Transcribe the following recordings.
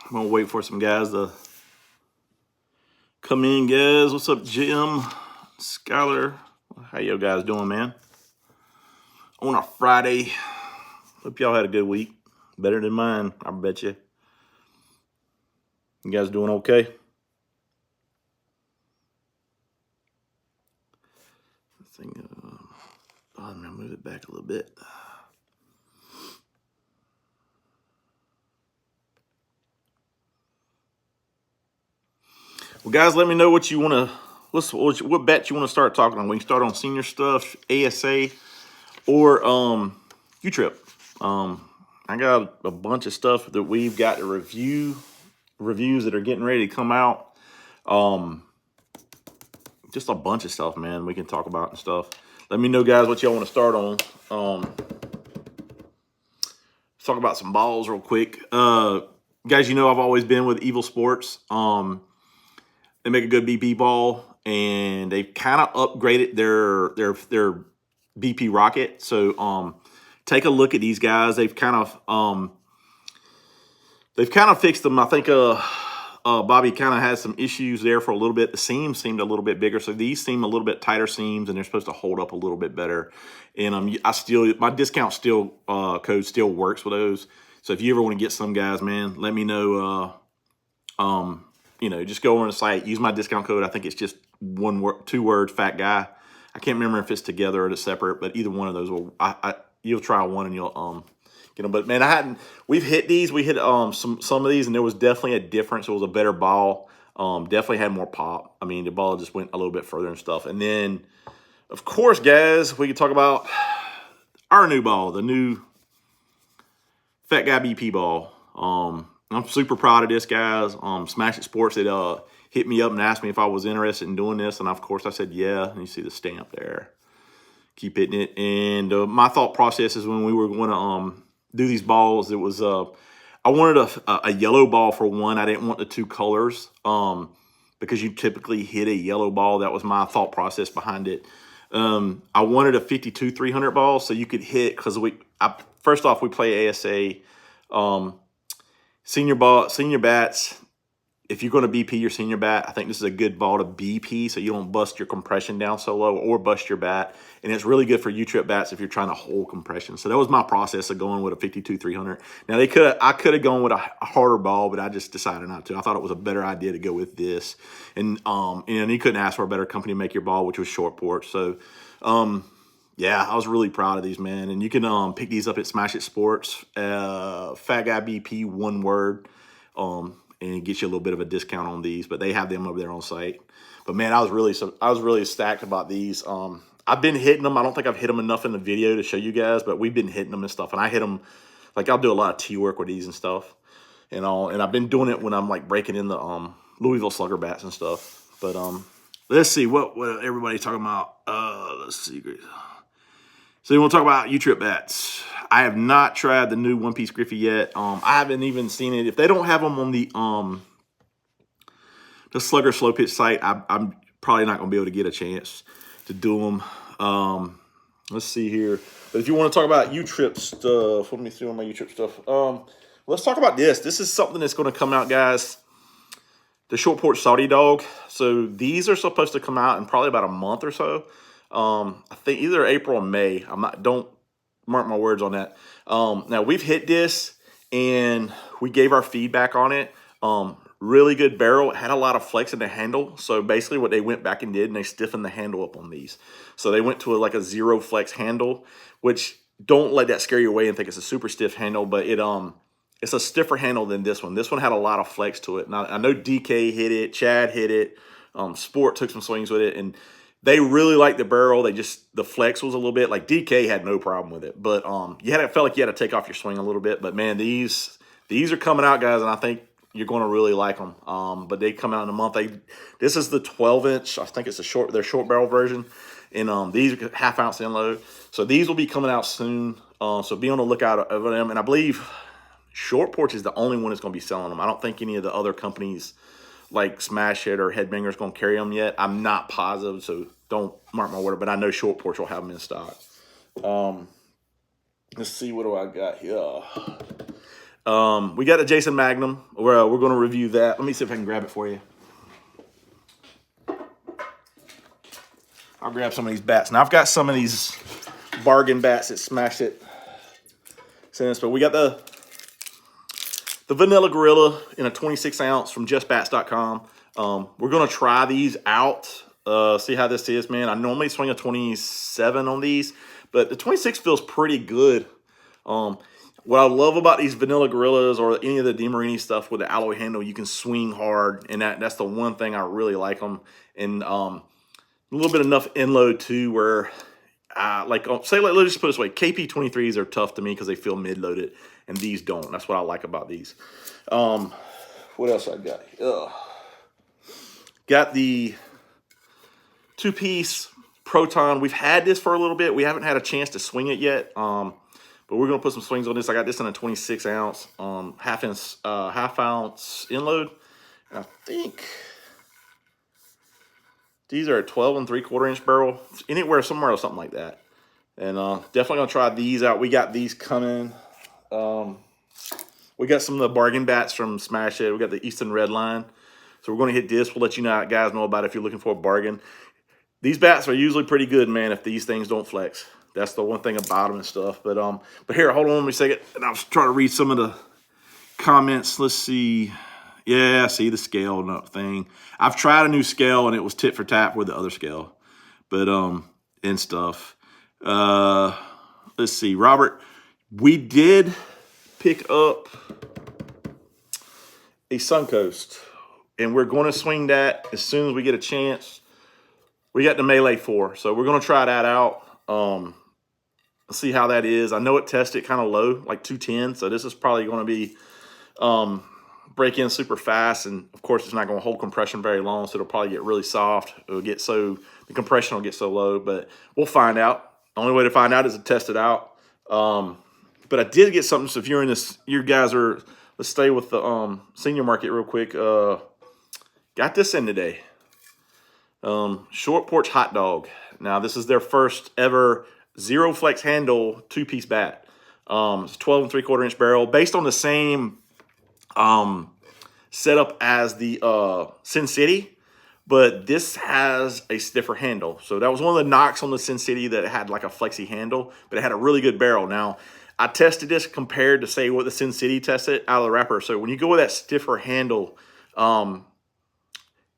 I'm gonna wait for some guys to come in, guys. What's up, Jim, Skylar? How you guys doing, man? On a Friday. Hope y'all had a good week. Better than mine, I bet you. You guys doing okay? I'm gonna move it back a little bit. Well, guys, let me know what you want to. What bet you want to start talking on? We can start on senior stuff, ASA, or Utrip. I got a bunch of stuff that we've got to reviews that are getting ready to come out. Just a bunch of stuff, man. We can talk about and stuff. Let me know, guys, what y'all want to start on. Let's talk about some balls real quick. Guys, you know I've always been with Evil Sports. They make a good BP ball, and they've kind of upgraded their BP rocket. So take a look at these guys. They've kind of fixed them. I think Bobby kind of had some issues there for a little bit. The seams seemed a little bit bigger, so these seem a little bit tighter seams, and they're supposed to hold up a little bit better. And my discount code still works with those. So if you ever want to get some, guys, man, let me know. Just go on the site, use my discount code. I think it's just two words, fat guy. I can't remember if it's together or it's separate, but either one of those will. You'll try one and you'll get them. But man, we've hit these. We hit some of these, and there was definitely a difference. It was a better ball. Definitely had more pop. I mean, the ball just went a little bit further and stuff. And then, of course, guys, we can talk about our new ball, the new Fat Guy BP ball. I'm super proud of this, guys. Smash It Sports, it hit me up and asked me if I was interested in doing this, and of course I said yeah. And you see the stamp there. Keep hitting it. And my thought process is when we were going to do these balls, it was I wanted a yellow ball for one. I didn't want the two colors because you typically hit a yellow ball. That was my thought process behind it. I wanted a 52-300 ball so you could hit, because first off, we play ASA. Senior bats, if you're going to BP your senior bat, I think this is a good ball to BP so you don't bust your compression down so low or bust your bat. And it's really good for Utrip bats if you're trying to hold compression. So that was my process of going with a 52-300. Now I could have gone with a harder ball, but I just decided not to. I thought it was a better idea to go with this. And you couldn't ask for a better company to make your ball, which was Short Porch. So yeah, I was really proud of these, man. And you can pick these up at Smash It Sports. Fat Guy BP, one word. And it gets you a little bit of a discount on these, but they have them over there on site. But man, I was really stacked about these. I've been hitting them. I don't think I've hit them enough in the video to show you guys, but we've been hitting them and stuff. And I hit them, like I'll do a lot of tee work with these and stuff. And I've been doing it when I'm like breaking in the Louisville Slugger bats and stuff. But let's see what everybody's talking about. Let's see. So you want to talk about Utrip bats? I have not tried the new One Piece Griffey yet. I haven't even seen it. If they don't have them on the Slugger Slow Pitch site, I'm probably not going to be able to get a chance to do them. Let's see here. But if you want to talk about Utrip stuff, let me see on my Utrip stuff. Let's talk about this. This is something that's going to come out, guys. The Short Porch Saudi Dog. So these are supposed to come out in probably about a month or so. I think either April or May. Don't mark my words on that. Now we've hit this and we gave our feedback on it. Really good barrel. It had a lot of flex in the handle. So basically what they went back and did, and they stiffened the handle up on these. So they went to like a zero flex handle, which don't let that scare you away and think it's a super stiff handle, but it's a stiffer handle than this one. This one had a lot of flex to it. Now I know DK hit it, Chad hit it, Sport took some swings with it, and they really liked the barrel. The flex was a little bit, like DK had no problem with it. But it felt like you had to take off your swing a little bit. But man, these are coming out, guys, and I think you're going to really like them. But they come out in a month. This is the 12-inch. I think it's their short barrel version. And these are half-ounce inload. So these will be coming out soon. So be on the lookout for them. And I believe Short Porch is the only one that's going to be selling them. I don't think any of the other companies like Smash It or Headbanger is going to carry them yet. I'm not positive, so don't mark my word, but I know Short Porch will have them in stock. Let's see, what do I got here? We got the Jason Magnum. We're going to review that. Let me see if I can grab it for you. I'll grab some of these bats. Now, I've got some of these bargain bats that Smash It sent us, but we got the Vanilla Gorilla in a 26 ounce from justbats.com. We're going to try these out, see how this is, man. I normally swing a 27 on these, but the 26 feels pretty good. What I love about these Vanilla Gorillas or any of the DeMarini stuff with the alloy handle, you can swing hard, and that's the one thing I really like them. And a little bit enough inload too, where let's just put it this way, KP23s are tough to me because they feel mid-loaded, and these don't. That's what I like about these. What else I got? Got the 2-piece Proton. We've had this for a little bit. We haven't had a chance to swing it yet. But we're gonna put some swings on this. I got this in a 26 ounce, half ounce inload. And I think these are a 12 3/4 inch barrel, anywhere, somewhere or something like that. And definitely gonna try these out. We got these coming. We got some of the bargain bats from Smash It. We got the Easton Red Line. So we're gonna hit this. We'll let you guys know about it if you're looking for a bargain. These bats are usually pretty good, man, if these things don't flex. That's the one thing about them and stuff. But here, hold on, let me a second. And I'll try to read some of the comments. Let's see. Yeah, see the scale thing. I've tried a new scale and it was tit for tat with the other scale. But and stuff. Let's see, Robert. We did pick up a Suncoast, and we're going to swing that as soon as we get a chance. We got the Melee 4, so we're going to try that out. See how that is. I know it tested kind of low, like 210, so this is probably going to be break in super fast, and of course it's not going to hold compression very long, so it'll probably get really soft. The compression will get so low, but we'll find out. The only way to find out is to test it out. But I did get something. So if you're in this, you guys are. Let's stay with the senior market real quick. Got this in today. Short Porch Hot Dog. Now this is their first ever zero flex handle 2-piece bat. It's 12 3/4 inch barrel, based on the same setup as the Sin City, but this has a stiffer handle. So that was one of the knocks on the Sin City, that it had like a flexy handle, but it had a really good barrel. Now I tested this compared to say what the Sin City tested out of the wrapper. So when you go with that stiffer handle,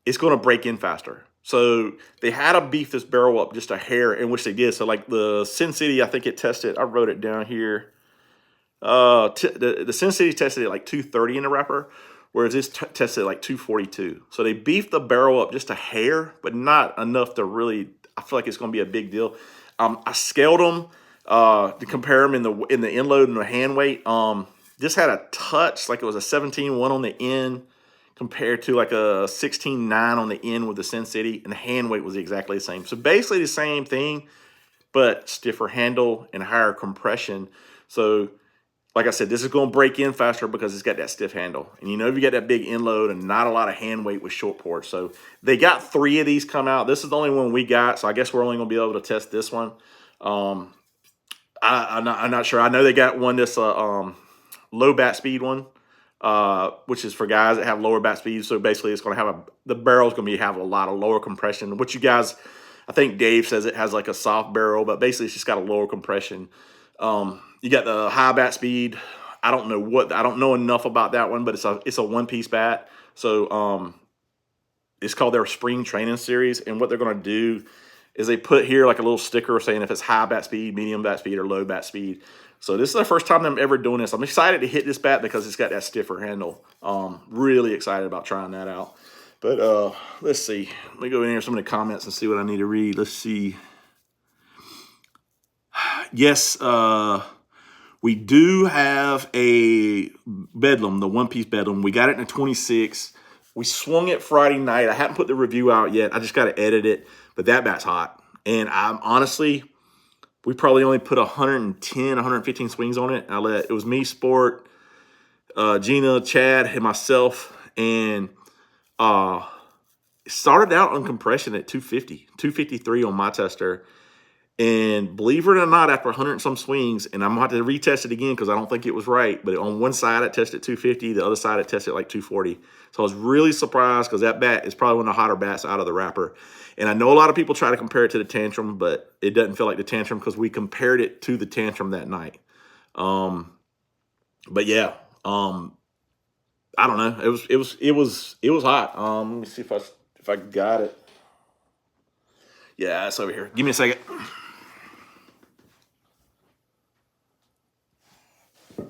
it's going to break in faster. So they had to beef this barrel up just a hair, in which they did. So like the Sin City, I think it tested, I wrote it down here. The Sin City tested at like 230 in the wrapper, whereas this tested at like 242. So they beefed the barrel up just a hair, but not enough to really, I feel like it's going to be a big deal. I scaled them to compare them in the inload and the hand weight. This had a touch, like it was a 17.1 on the end, compared to like a 16.9 on the end with the Sin City, and the hand weight was exactly the same. So basically the same thing, but stiffer handle and higher compression. So like I said, this is going to break in faster because it's got that stiff handle. And you know, if you got that big inload and not a lot of hand weight with Short Porch. So they got 3 of these come out. This is the only one we got, so I guess we're only going to be able to test this one. I'm not sure. I know they got one that's a low bat speed one, which is for guys that have lower bat speed. So basically it's going to have the barrel's going to have a lot of lower compression, which you guys, I think Dave says it has like a soft barrel, but basically it's just got a lower compression. You got the high bat speed. I don't know enough about that one, but it's a 1-piece bat. So it's called their spring training series, and what they're going to do is they put here like a little sticker saying if it's high bat speed, medium bat speed, or low bat speed. So this is the first time I'm ever doing this. I'm excited to hit this bat because it's got that stiffer handle. Really excited about trying that out. But let's see. Let me go in here some of the comments and see what I need to read. Let's see. Yes, we do have a Bedlam, the 1-piece Bedlam. We got it in a 26. We swung it Friday night. I haven't put the review out yet. I just got to edit it. But that bat's hot. And I'm honestly, we probably only put 110, 115 swings on it. It was me, Sport, Gina, Chad, and myself. And it started out on compression at 250, 253 on my tester. And believe it or not, after 100 and some swings, and I'm going to have to retest it again because I don't think it was right, but on one side it tested 250, the other side it tested like 240. So I was really surprised because that bat is probably one of the hotter bats out of the wrapper. And I know a lot of people try to compare it to the Tantrum, but it doesn't feel like the Tantrum because we compared it to the Tantrum that night. But yeah, I don't know. It was hot. Let me see if I got it. Yeah, it's over here. Give me a second.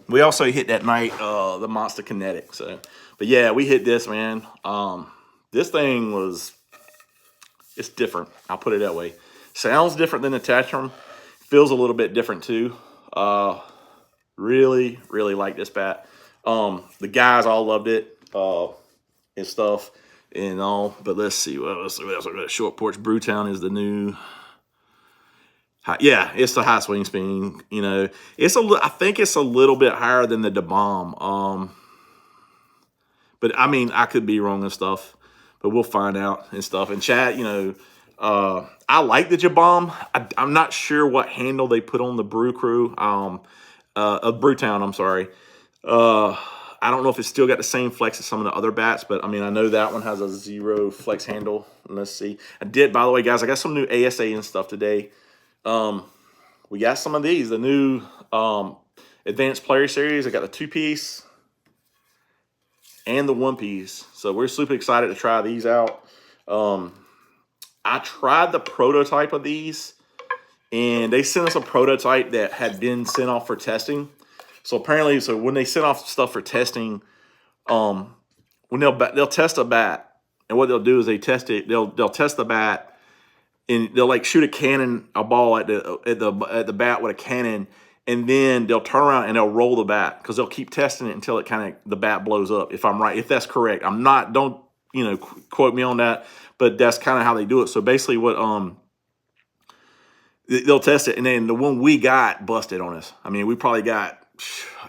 We also hit that night the Monster Kinetic. So, but yeah, we hit this, man. This thing it's different. I'll put it that way. Sounds different than the Tantrum. Feels a little bit different too. Really, really like this bat. The guys all loved it and stuff and all. But let's see what else. Short Porch Brewtown is the new. Yeah, it's the high swing speed. You know, I think it's a little bit higher than the Da Bomb. But I mean, I could be wrong and stuff. But we'll find out and stuff. And Chad, you know, I like the Jabomb. I'm not sure what handle they put on the Brew Crew. Brewtown, I'm sorry. I don't know if it's still got the same flex as some of the other bats, but I mean, I know that one has a 0 flex handle. Let's see. By the way, guys, I got some new ASA and stuff today. We got some of these, the new Advanced Player Series. I got the 2-piece and the 1-piece. So we're super excited to try these out. I tried the prototype of these, and they sent us a prototype that had been sent off for testing. So apparently, when they send off stuff for testing, when they'll test a bat, and what they'll do is they test it. They'll test the bat. And they'll like shoot a ball at the bat with a cannon, and then they'll turn around and they'll roll the bat because they'll keep testing it until the bat blows up. If I'm right, if that's correct, I'm not. Don't quote me on that, but that's kind of how they do it. So basically, what they'll test it, and then the one we got busted on us. I mean, we probably got,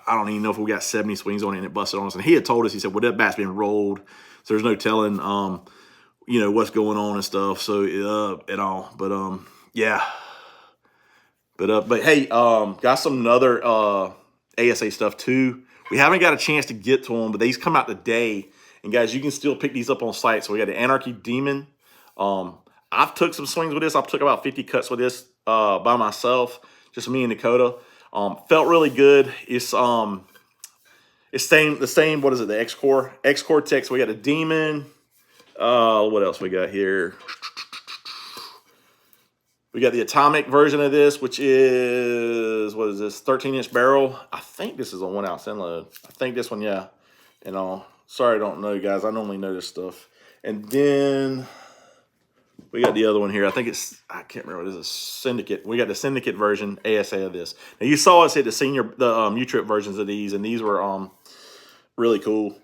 I don't even know if we got 70 swings on it, and it busted on us. And he had told us, he said, well, that bat's been rolled, so there's no telling what's going on and stuff. So and all, but yeah. But hey, got some other ASA stuff too. We haven't got a chance to get to them, but these come out today. And guys, you can still pick these up on site. So we got the Anarchy Demon. I've took some swings with this. I've took about 50 cuts with this by myself, just me and Dakota. Felt really good. It's the same. What is it? The X-Core Tech. We got a Demon. What else we got here? We got the atomic version of this, which is, what is this, 13-inch barrel. I think this is a 1-ounce end load. I think this one, yeah. Sorry, I don't know, guys. I normally know this stuff. And then we got the other one here. I can't remember what it is, a Syndicate. We got the Syndicate version ASA of this. Now, you saw us hit the Utrip versions of these, and these were really cool.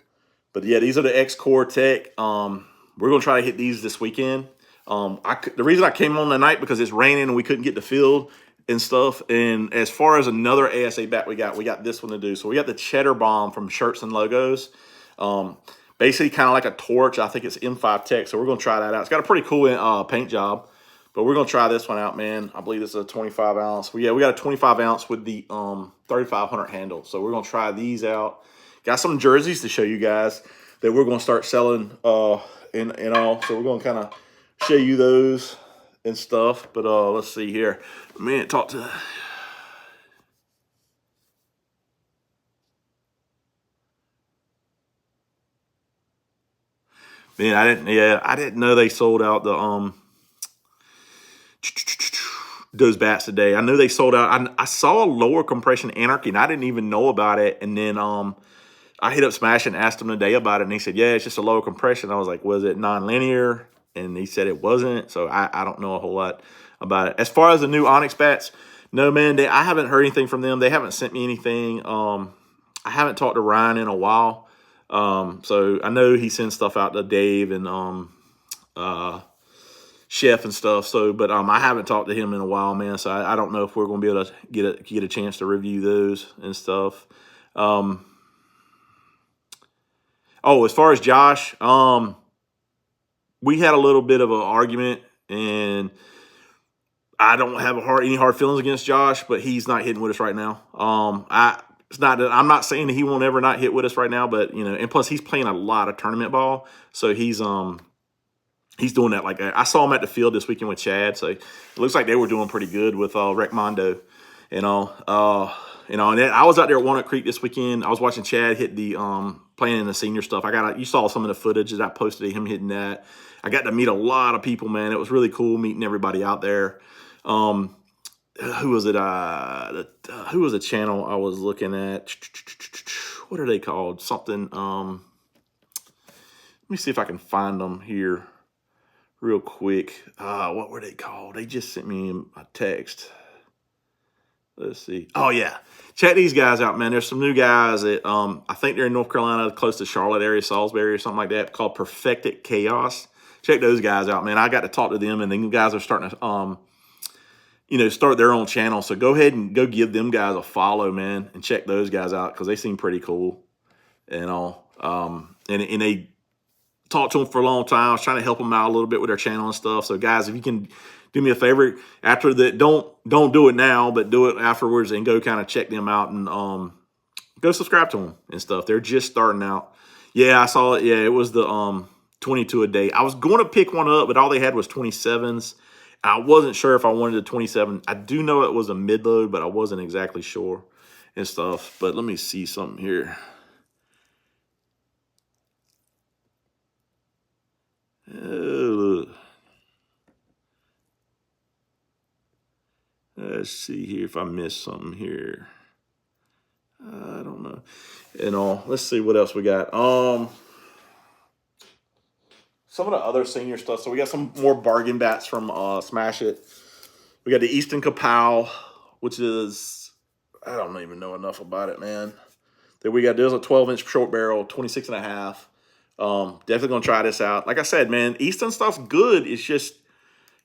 But yeah, these are the X-Core Tech. We're going to try to hit these this weekend. The reason I came on tonight because it's raining and we couldn't get the field and stuff. And as far as another ASA bat we got this one to do. So we got the Cheddar Bomb from Shirts and Logos. Basically kind of like a torch. I think it's M5 Tech. So we're going to try that out. It's got a pretty cool paint job. But we're going to try this one out, man. I believe this is a 25 ounce. We got a 25 ounce with the 3500 handle. So we're going to try these out. Got some jerseys to show you guys that we're going to start selling and all. So we're going to kind of show you those and stuff. But let's see here. Man, I didn't know they sold out the those bats today. I knew they sold out. I saw a lower compression Anarchy, and I didn't even know about it. And then I hit up Smash and asked him today about it, and he said, yeah, it's just a lower compression. I was like, was it non-linear? And he said it wasn't. So I don't know a whole lot about it. As far as the new Onyx bats, no, man, I haven't heard anything from them. They haven't sent me anything. I haven't talked to Ryan in a while. So I know he sends stuff out to Dave and Chef and stuff. So, but I haven't talked to him in a while, man. So I don't know if we're going to be able to get a chance to review those and stuff. Oh, as far as Josh, we had a little bit of an argument, and I don't have any hard feelings against Josh, but he's not hitting with us right now. It's not that I'm not saying that he won't ever not hit with us right now, but and plus he's playing a lot of tournament ball, so he's doing that like that. I saw him at the field this weekend with Chad, so it looks like they were doing pretty good with Rec Mondo, and then I was out there at Walnut Creek this weekend. I was watching Chad hit the playing in the senior stuff. You saw some of the footage that I posted of him hitting that. I got to meet a lot of people, man. It was really cool meeting everybody out there. Who was it? Who was the channel I was looking at? What are they called? Something. Let me see if I can find them here real quick. What were they called? They just sent me a text. Let's see. Oh yeah, check these guys out, man. There's some new guys that I think they're in North Carolina, close to Charlotte area, Salisbury or something like that, called Perfected Chaos. Check those guys out, man. I got to talk to them, and the guys are starting to start their own channel. So go ahead and go give them guys a follow, man, and check those guys out because they seem pretty cool and all. And they talked to them for a long time. I was trying to help them out a little bit with their channel and stuff. So guys, if you can do me a favor after that, don't do it now, but do it afterwards and go kind of check them out and go subscribe to them and stuff. They're just starting out. Yeah, I saw it. Yeah, it was the 22 a day. I was going to pick one up, but all they had was 27s. I wasn't sure if I wanted a 27. I do know it was a mid-load, but I wasn't exactly sure and stuff. But let me see something here. Let's see here if I missed something here. I don't know. Let's see what else we got. Some of the other senior stuff. So we got some more bargain bats from Smash It. We got the Easton Kapow, which is, I don't even know enough about it, man. Then there's a 12-inch short barrel, 26 and a half. Definitely going to try this out. Like I said, man, Easton stuff's good. It's just,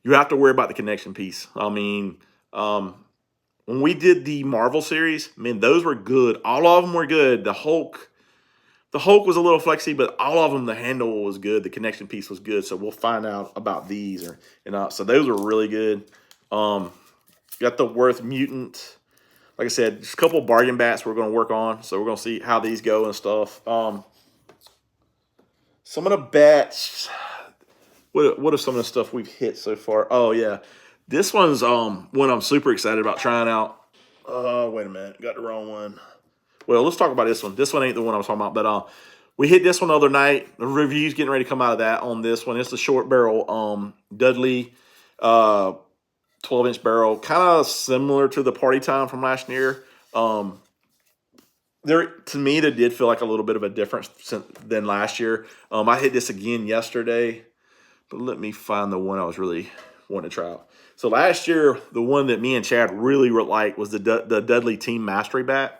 you have to worry about the connection piece. I mean, when we did the Marvel series, man, those were good. All of them were good. The Hulk was a little flexy, but all of them, the handle was good. The connection piece was good. So we'll find out about these. So those were really good. Got the Worth Mutant. Like I said, just a couple bargain bats we're going to work on. So we're going to see how these go and stuff. Some of the bats, what are some of the stuff we've hit so far? Oh, yeah. This one's one I'm super excited about trying out. Wait a minute. Got the wrong one. Well, let's talk about this one. This one ain't the one I was talking about, but we hit this one the other night. The review's getting ready to come out of that on this one. It's the short barrel Dudley 12-inch barrel, kind of similar to the Party Time from last year. To me, there did feel like a little bit of a difference than last year. I hit this again yesterday, but let me find the one I was really wanting to try out. So last year, the one that me and Chad really liked was the Dudley Team Mastery bat.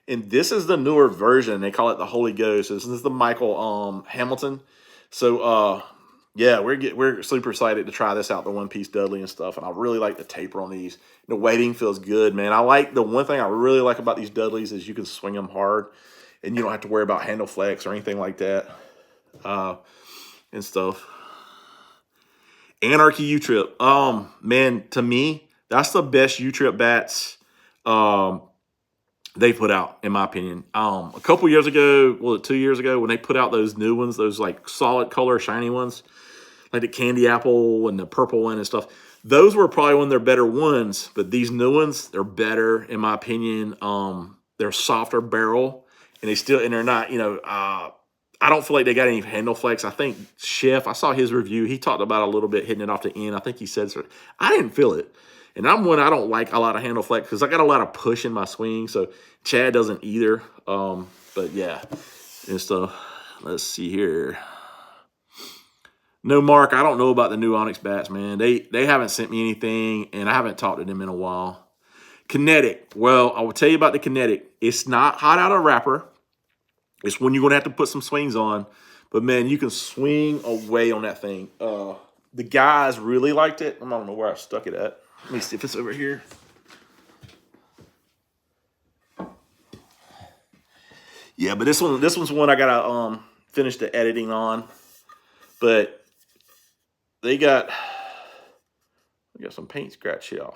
And this is the newer version. They call it the Holy Ghost. This is the Michael Hamilton. So, yeah, we're super excited to try this out, the one-piece Dudley and stuff. And I really like the taper on these. The weighting feels good, man. The one thing I really like about these Dudleys is you can swing them hard. And you don't have to worry about handle flex or anything like that and stuff. Anarchy Utrip. Man, to me, that's the best Utrip bats they put out, in my opinion. A couple years ago, 2 years ago, when they put out those new ones, those like solid color, shiny ones, like the candy apple and the purple one and stuff, those were probably one of their better ones. But these new ones, they're better, in my opinion. They're softer barrel, and they're not, I don't feel like they got any handle flex. I think Chef, I saw his review. He talked about a little bit hitting it off the end. I think he said so. I didn't feel it. And I don't like a lot of handle flex because I got a lot of push in my swing. So Chad doesn't either. But yeah, and stuff. Let's see here. No, Mark, I don't know about the new Onyx bats, man. They haven't sent me anything, and I haven't talked to them in a while. Kinetic. Well, I will tell you about the Kinetic. It's not hot out of wrapper. It's when you're going to have to put some swings on. But, man, you can swing away on that thing. The guys really liked it. I don't know where I stuck it at. Let me see if it's over here. Yeah, but this one's one I gotta finish the editing on. But they got, We got some paint scratch here.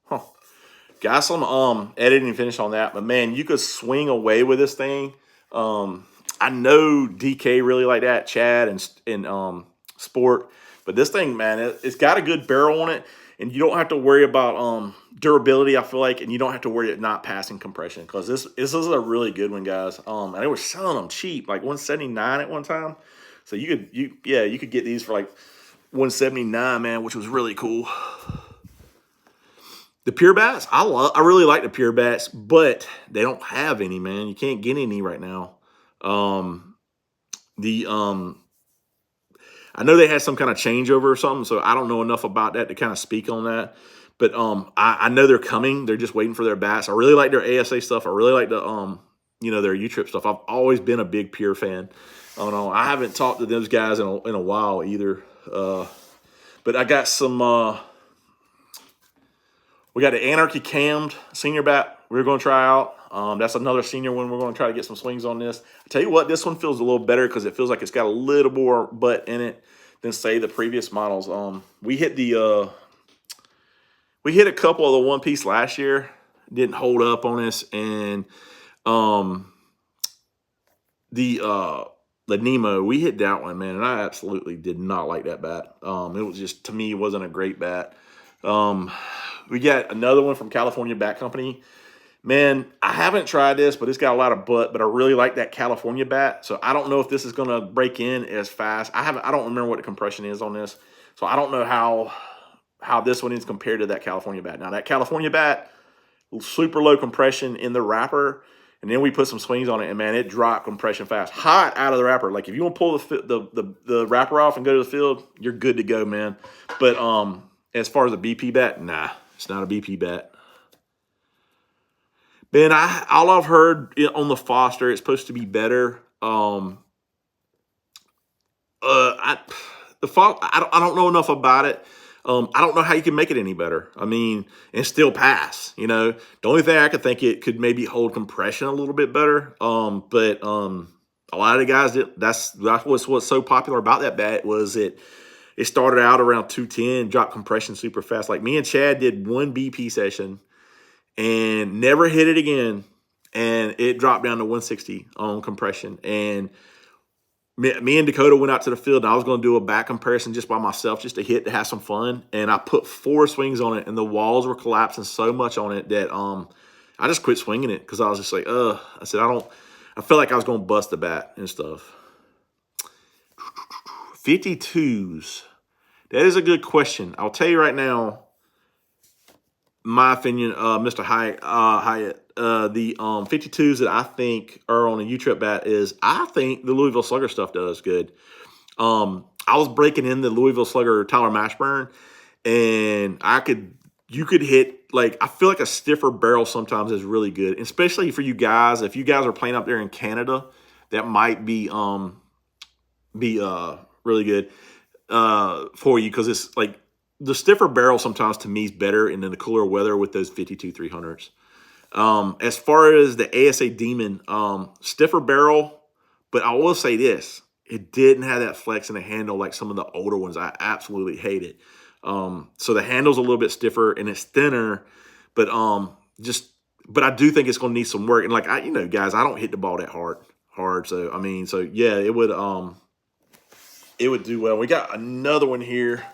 Huh. Got some editing finish on that, but man, you could swing away with this thing. I know DK really like that, Chad and Sport, but this thing, man, it's got a good barrel on it, and you don't have to worry about durability. I feel like, and you don't have to worry about not passing compression because this is a really good one, guys. And they were selling them cheap, like 179 at one time. So you could get these for like 179, man, which was really cool. The pure bats, I really like the pure bats, but they don't have any, man. You can't get any right now. The I know they had some kind of changeover or something, so I don't know enough about that to kind of speak on that. But I know they're coming. They're just waiting for their bats. I really like their ASA stuff. I really like the their Utrip stuff. I've always been a big pure fan. I don't know. I haven't talked to those guys in a while either. But I got some. We got the Anarchy cammed senior bat we're going to try out. That's another senior one. We're going to try to get some swings on this. I tell you what, this one feels a little better because it feels like it's got a little more butt in it than, say, the previous models. We hit a couple of the one piece last year. Didn't hold up on us, and the Nemo, we hit that one, man, and I absolutely did not like that bat. It was just, to me, it wasn't a great bat. We got another one from California Bat Company. Man, I haven't tried this, but it's got a lot of butt, but I really like that California bat. So I don't know if this is going to break in as fast. I don't remember what the compression is on this. So I don't know how this one is compared to that California bat. Now, that California bat, super low compression in the wrapper, and then we put some swings on it, and man, it dropped compression fast. Hot out of the wrapper. Like if you want to pull the wrapper off and go to the field, you're good to go, man. But as far as a BP bat, nah, it's not a BP bat. Man, all I've heard on the Foster, it's supposed to be better. I don't know enough about it. I don't know how you can make it any better. I mean, and still pass. The only thing I could think it could maybe hold compression a little bit better. But a lot of the guys that's what's so popular about that bat was it started out around 210, dropped compression super fast. Like me and Chad did one BP session and never hit it again, and it dropped down to 160 on compression. And me and Dakota went out to the field, and I was going to do a back comparison just by myself, just to hit, to have some fun. And I put 4 swings on it, and the walls were collapsing so much on it that I just quit swinging it because I was just like, I said, I felt like I was going to bust the bat and stuff. 52s. That is a good question. I'll tell you right now, my opinion, Mr. Hyatt, the 52s that I think are on a Utrip bat is, I think the Louisville Slugger stuff does good. I was breaking in the Louisville Slugger Tyler Mashburn, and you could hit, like, I feel like a stiffer barrel sometimes is really good, especially for you guys. If you guys are playing up there in Canada, that might be really good for you, because it's like, the stiffer barrel sometimes to me is better, and in the cooler weather with those 52 300s. As far as the ASA Demon, stiffer barrel, but I will say this: it didn't have that flex in the handle like some of the older ones. I absolutely hate it. So the handle's a little bit stiffer and it's thinner, but I do think it's going to need some work. And like guys, I don't hit the ball that hard. So I mean, so yeah, it would do well. We got another one here.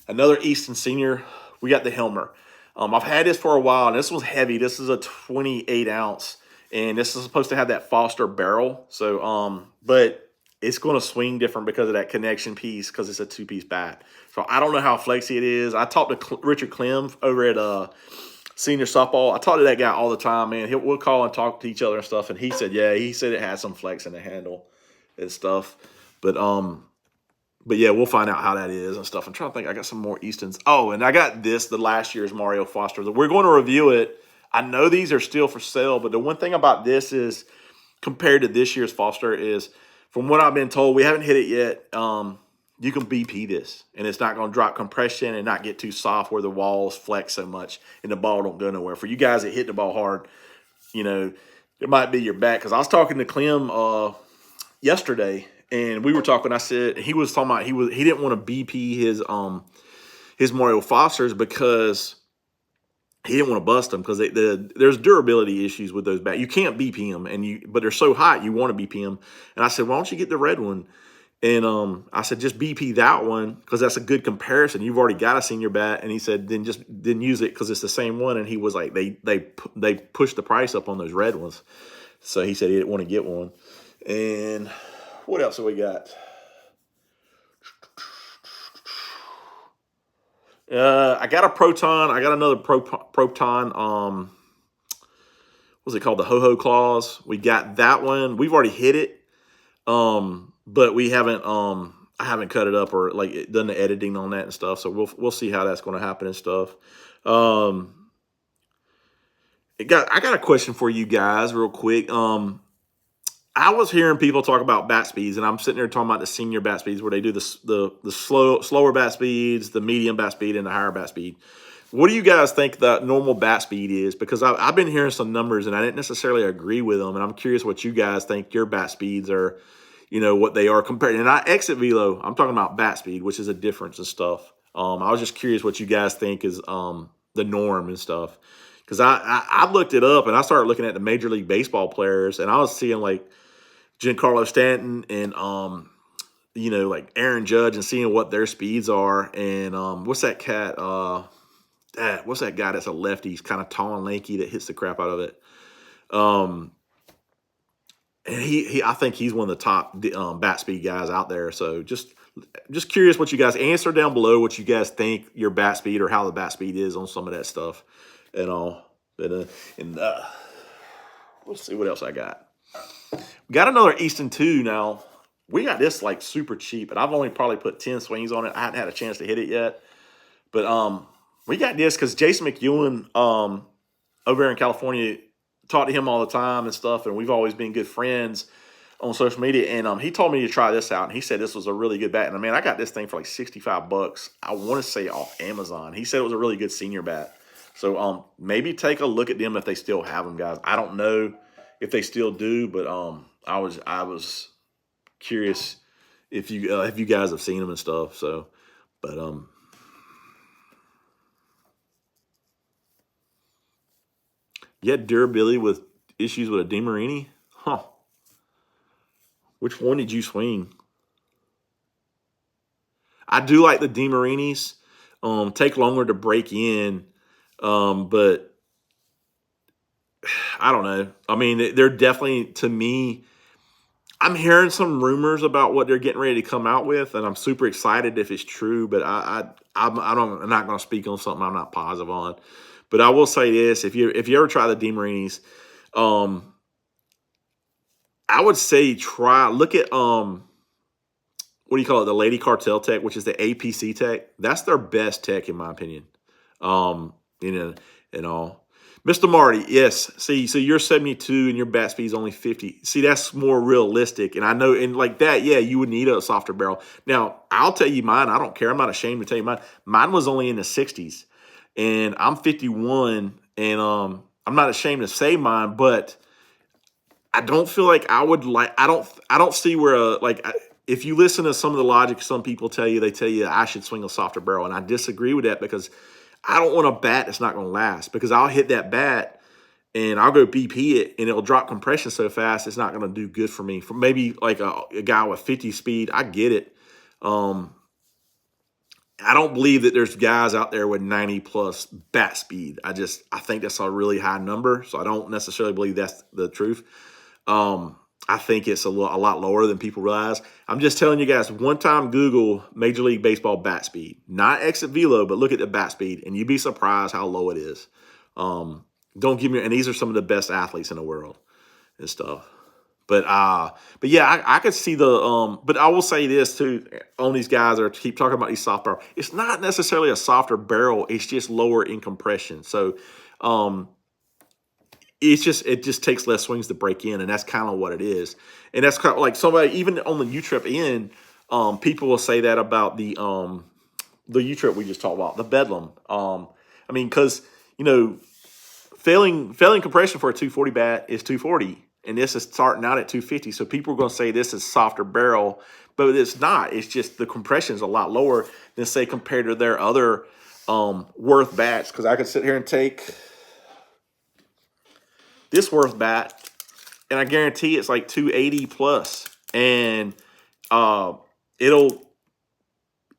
Another Easton Senior. We got the Helmer. I've had this for a while, and this one's heavy. This is a 28 ounce, and this is supposed to have that Foster barrel. So, but it's going to swing different because of that connection piece, because it's a 2-piece bat. So I don't know how flexy it is. I talked to Richard Clem over at Senior Softball. I talk to that guy all the time, man. We'll call and talk to each other and stuff, and he said it has some flex in the handle and stuff. But yeah, we'll find out how that is and stuff. I'm trying to think. I got some more Eastons. Oh, and I got the last year's Mario Foster. We're going to review it. I know these are still for sale, but the one thing about this is, compared to this year's Foster, is, from what I've been told, we haven't hit it yet. You can BP this, and it's not going to drop compression and not get too soft where the walls flex so much and the ball don't go nowhere. For you guys that hit the ball hard, it might be your bat. Because I was talking to Clem yesterday, and we were talking. I said he was talking about he didn't want to BP his Mario Fosters because he didn't want to bust them because there's durability issues with those bats. You can't BP them, but they're so hot you want to BP them. And I said, why don't you get the red one? And I said, just BP that one because that's a good comparison. You've already got a senior bat. And he said, then use it because it's the same one. And he was like, they pushed the price up on those red ones. So he said he didn't want to get one. And what else have we got? I got a Proton. I got another Proton. What's it called? The Ho-Ho Claws. We got that one. We've already hit it. But we haven't. I haven't cut it up or like done the editing on that and stuff. So we'll see how that's going to happen and stuff. I got a question for you guys real quick. I was hearing people talk about bat speeds, and I'm sitting there talking about the senior bat speeds where they do the slower bat speeds, the medium bat speed, and the higher bat speed. What do you guys think the normal bat speed is? Because I've been hearing some numbers, and I didn't necessarily agree with them, and I'm curious what you guys think your bat speeds are, what they are compared. And not exit velo, I'm talking about bat speed, which is a difference and stuff. I was just curious what you guys think is the norm and stuff. Because I looked it up, and I started looking at the Major League Baseball players, and I was seeing like Giancarlo Stanton and like Aaron Judge and seeing what their speeds are. And what's that cat? What's that guy that's a lefty? He's kind of tall and lanky that hits the crap out of it. And I think he's one of the top bat speed guys out there. So just curious what you guys answer down below what you guys think your bat speed or how the bat speed is on some of that stuff and all. And let's see what else I got. We got another Easton 2 now. We got this like super cheap, and I've only probably put 10 swings on it. I haven't had a chance to hit it yet. But we got this because Jason McEwen over in California, talked to him all the time and stuff, and we've always been good friends on social media. And he told me to try this out, and he said this was a really good bat. And I got this thing for like $65. I want to say off Amazon. He said it was a really good senior bat. So maybe take a look at them if they still have them, guys. I don't know if they still do, but I was curious if you guys have seen them and stuff. So, but you had durability with issues with a DeMarini? Huh. Which one did you swing? I do like the DeMarinis. Take longer to break in, but I don't know. I mean, they're definitely, to me, I'm hearing some rumors about what they're getting ready to come out with, and I'm super excited if it's true. But I'm not going to speak on something I'm not positive on. But I will say this: if you ever try the DeMarinis, I would say look at what do you call it? The Lady Cartel tech, which is the APC tech. That's their best tech in my opinion. And all. Mr. Marty, yes. See, so you're 72 and your bat speed is only 50. See, that's more realistic. And I know, and like that, yeah, you would need a softer barrel. Now, I'll tell you mine. I don't care. I'm not ashamed to tell you mine. Mine was only in the 60s. And I'm 51. And I'm not ashamed to say mine, but I don't feel like I would like, I don't see where, if you listen to some of the logic some people tell you, they tell you I should swing a softer barrel. And I disagree with that because I don't want a bat that's not going to last, because I'll hit that bat and I'll go BP it and it'll drop compression so fast it's not going to do good for me. For maybe like a guy with 50 speed, I get it. I don't believe that there's guys out there with 90 plus bat speed. I think that's a really high number, so I don't necessarily believe that's the truth. I think it's a lot lower than people realize. I'm just telling you guys, one time Google Major League Baseball bat speed. Not exit velo, but look at the bat speed, and you'd be surprised how low it is. Don't give me, and these are some of the best athletes in the world and stuff. But yeah, I could see but I will say this too, on these guys that keep talking about these soft barrel. It's not necessarily a softer barrel, it's just lower in compression. So it just takes less swings to break in, and that's kind of what it is. And that's kind of like somebody, even on the Utrip end, people will say that about the Utrip we just talked about, the Bedlam. Because failing compression for a 240 bat is 240, and this is starting out at 250. So people are going to say this is softer barrel, but it's not. It's just the compression is a lot lower than, say, compared to their other Worth bats. Because I could sit here and take this Worth bat, and I guarantee it's like 280 plus, and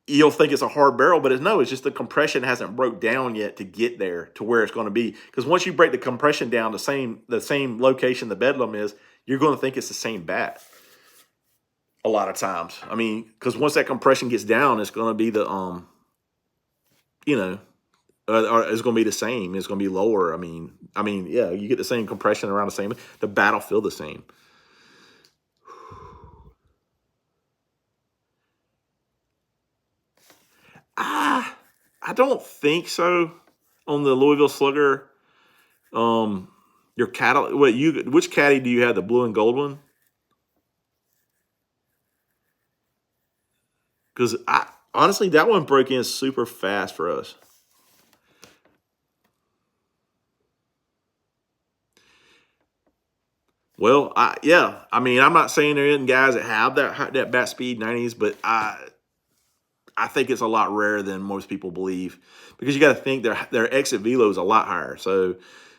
you'll think it's a hard barrel, but it's just the compression hasn't broke down yet to get there to where it's going to be. Because once you break the compression down the same location the bedlam is, you're going to think it's the same bat a lot of times. I mean, because once that compression gets down, it's going to be the it's going to be the same. It's going to be lower. I mean, yeah, you get the same compression around the same. The bat will feel the same. I don't think so. On the Louisville Slugger, your cattle. Which caddy do you have? The blue and gold one? Because honestly, that one broke in super fast for us. Well, yeah. I mean, I'm not saying there isn't guys that have that bat speed 90s, but I think it's a lot rarer than most people believe, because you got to think their exit velo is a lot higher. So,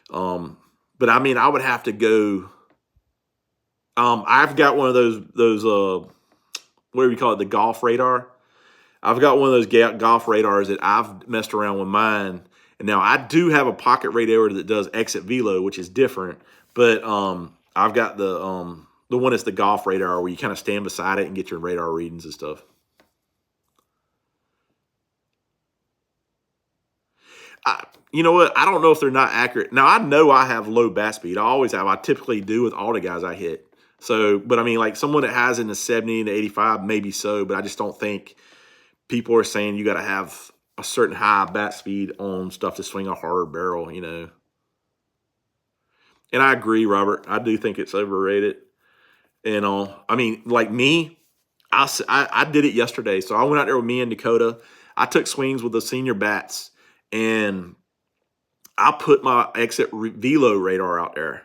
but I mean, I would have to go. I've got one of those what do you call it? The golf radar. I've got one of those golf radars that I've messed around with mine. And now I do have a pocket radar that does exit velo, which is different. But I've got the one that's the golf radar, where you kind of stand beside it and get your radar readings and stuff. You know what? I don't know if they're not accurate. Now, I know I have low bat speed. I always have. I typically do with all the guys I hit. So, but I mean, like someone that has in the 70 to 85, maybe so, but I just don't think people are saying you got to have a certain high bat speed on stuff to swing a harder barrel, And I agree, Robert. I do think it's overrated. And I mean, like me, I did it yesterday. So I went out there with me and Dakota. I took swings with the senior bats, and I put my exit velo radar out there,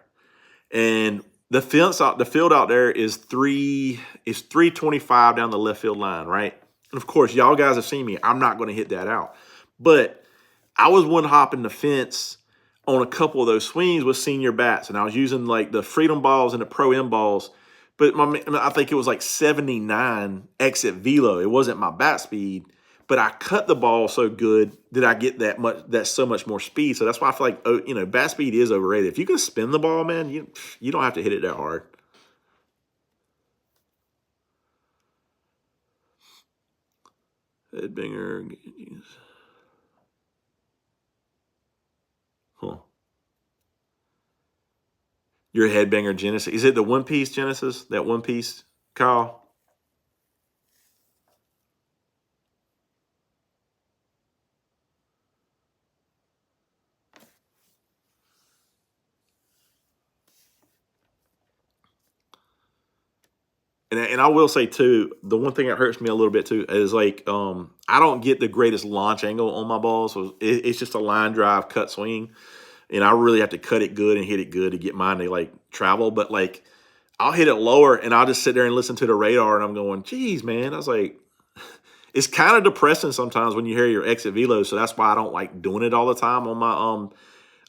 and the field out there is 325 down the left field line, right? And of course, y'all guys have seen me. I'm not going to hit that out, but I was one hopping the fence on a couple of those swings with senior bats, and I was using like the Freedom balls and the Pro M balls. But I think it was like 79 exit velo. It wasn't my bat speed, but I cut the ball so good that I get that's so much more speed. So that's why I feel like, bat speed is overrated. If you can spin the ball, man, you don't have to hit it that hard. Headbanger. Huh. Your headbanger Genesis. Is it the One Piece Genesis? That One Piece, Kyle? And I will say too, the one thing that hurts me a little bit too is like I don't get the greatest launch angle on my balls. So it's just a line drive cut swing, and I really have to cut it good and hit it good to get mine to like travel. But like I'll hit it lower, and I'll just sit there and listen to the radar, and I'm going, geez, man. I was like, it's kind of depressing sometimes when you hear your exit velo. So that's why I don't like doing it all the time on my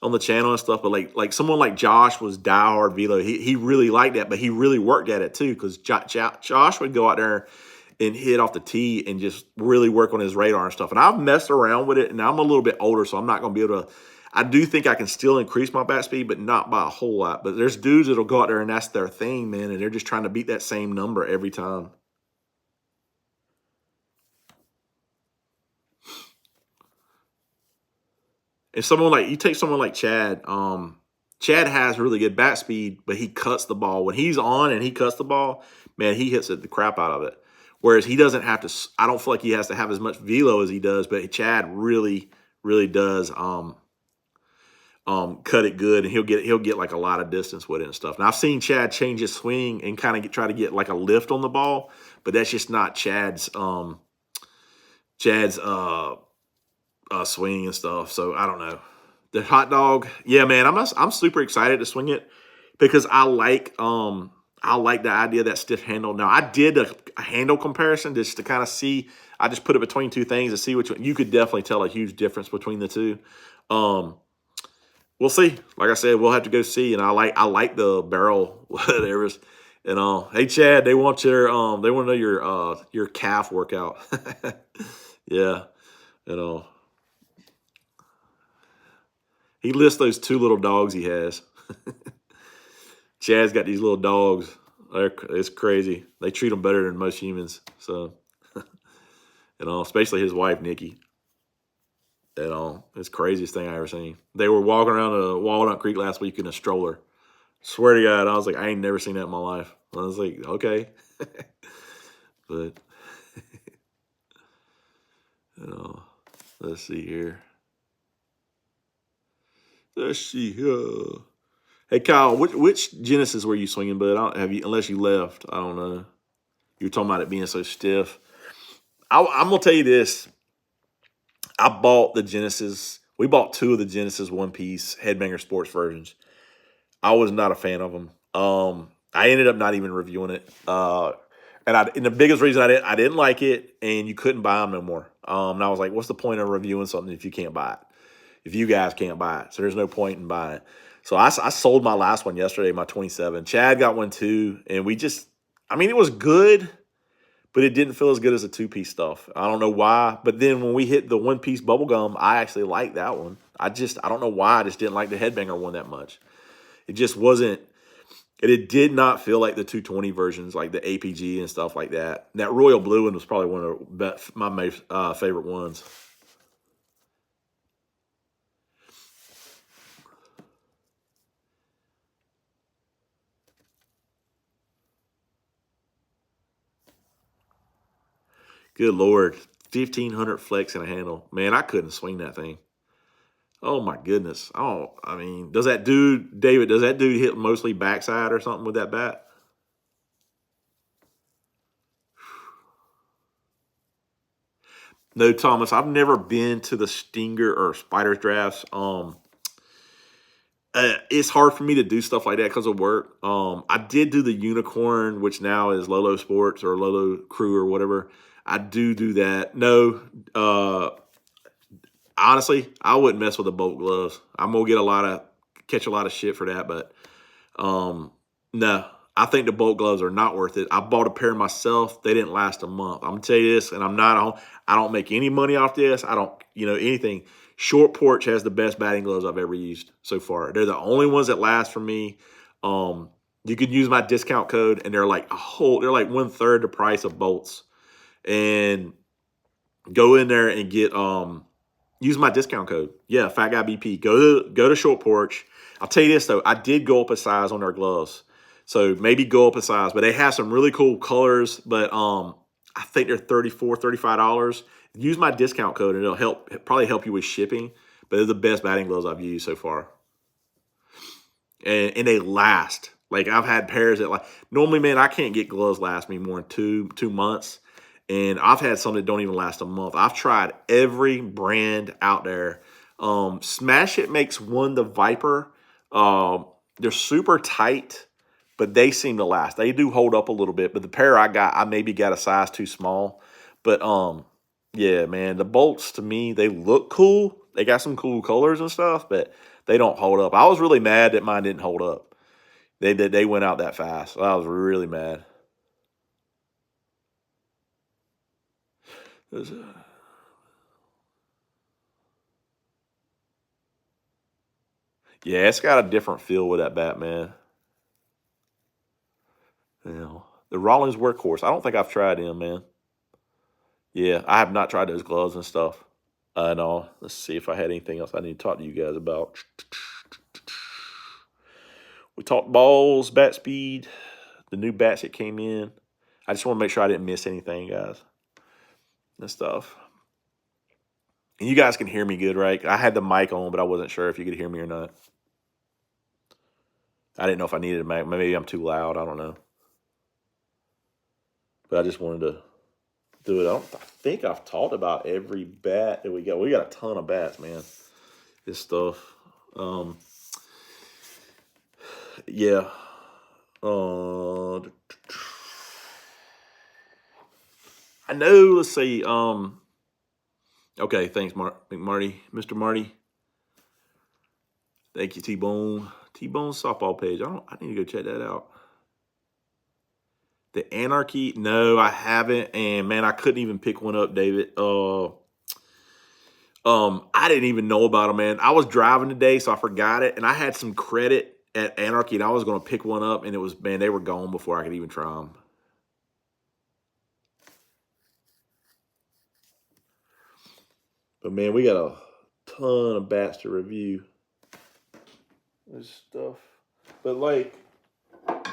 on the channel and stuff. But like someone like Josh was diehard velo. He really liked that, but he really worked at it too, because Josh would go out there and hit off the tee and just really work on his radar and stuff. And I've messed around with it, and I'm a little bit older, so I'm not going to be able to. I do think I can still increase my bat speed, but not by a whole lot. But there's dudes that'll go out there and that's their thing, man, and they're just trying to beat that same number every time. If someone like you take someone like Chad, Chad has really good bat speed, but he cuts the ball. When he's on and he cuts the ball, man, he hits it the crap out of it. Whereas he doesn't have to. I don't feel like he has to have as much velo as he does, but Chad really, really does cut it good, and he'll get like a lot of distance with it and stuff. Now I've seen Chad change his swing and kind of try to get like a lift on the ball, but that's just not Chad's swing and stuff. So I don't know. The hot dog, yeah, man, I'm super excited to swing it, because I like the idea of that stiff handle. Now I did a handle comparison just to kind of see. I just put it between two things to see which one. You could definitely tell a huge difference between the two. Um, we'll see. Like I said, we'll have to go see. And I like the barrel whatever's. And hey Chad, they want they want to know your calf workout. Yeah, you know. He lists those two little dogs he has. Chad's got these little dogs. It's crazy. They treat them better than most humans. So, especially his wife, Nikki. It's the craziest thing I ever seen. They were walking around Walnut Creek last week in a stroller. Swear to God, I was like, I ain't never seen that in my life. I was like, okay. But, let's see here. Let's see here. Hey Kyle, which Genesis were you swinging, bud? Unless you left. I don't know. You were talking about it being so stiff. I'm gonna tell you this. I bought the Genesis. We bought two of the Genesis one piece Headbanger Sports versions. I was not a fan of them. I ended up not even reviewing it. And the biggest reason I didn't like it, and you couldn't buy them no more. And I was like, what's the point of reviewing something if you can't buy it? If you guys can't buy it, so there's no point in buying it. So I sold my last one yesterday, my 27. Chad got one too, and it was good, but it didn't feel as good as the two-piece stuff. I don't know why, but then when we hit the one-piece bubblegum, I actually liked that one. I don't know why I just didn't like the Headbanger one that much. It just wasn't, it did not feel like the 220 versions, like the APG and stuff like that. That Royal Blue one was probably one of my favorite ones. Good Lord. 1,500 flex and a handle. Man, I couldn't swing that thing. Oh, my goodness. Oh, does that dude hit mostly backside or something with that bat? No, Thomas, I've never been to the Stinger or Spiders drafts. It's hard for me to do stuff like that because of work. I did do the Unicorn, which now is Lolo Sports or Lolo Crew or whatever. I do that. No, honestly, I wouldn't mess with the bolt gloves. I'm gonna catch a lot of shit for that, but no, I think the bolt gloves are not worth it. I bought a pair myself. They didn't last a month. I'm gonna tell you this, and I don't make any money off this. I don't, anything. Short Porch has the best batting gloves I've ever used so far. They're the only ones that last for me. You could use my discount code, and they're like 1/3 the price of bolts. And go in there and get use my discount code. Yeah, Fat Guy BP. Go to Short Porch. I'll tell you this though, I did go up a size on their gloves. So maybe go up a size, but they have some really cool colors, but I think they're $34, $35. Use my discount code and it'll probably help you with shipping, but they're the best batting gloves I've used so far. And they last. Like I've had pairs that normally, man, I can't get gloves last me more than 2 months. And I've had some that don't even last a month. I've tried every brand out there. Smash It makes one, the Viper. They're super tight, but they seem to last. They do hold up a little bit, but the pair I maybe got a size too small. But yeah, man, the bolts to me, they look cool. They got some cool colors and stuff, but they don't hold up. I was really mad that mine didn't hold up. They went out that fast. I was really mad. Yeah, it's got a different feel with that bat, man. The Rawlings Workhorse. I don't think I've tried him, man. Yeah, I have not tried those gloves and stuff. No, let's see if I had anything else I need to talk to you guys about. We talked balls, bat speed, the new bats that came in. I just want to make sure I didn't miss anything, guys. And stuff. And you guys can hear me good, right? I had the mic on, but I wasn't sure if you could hear me or not. I didn't know if I needed a mic. Maybe I'm too loud. I don't know. But I just wanted to do it. I think I've talked about every bat that we got. We got a ton of bats, man. This stuff. Yeah. Uh, I know. Let's see. Okay. Thanks, Marty, Mr. Marty. Thank you, T-Bone. T-Bone softball page. I need to go check that out. The Anarchy. No, I haven't. And man, I couldn't even pick one up, David. I didn't even know about them, man. I was driving today, so I forgot it, and I had some credit at Anarchy, and I was going to pick one up, and it was, man, they were gone before I could even try them. But man, we got a ton of bats to review. This stuff, but like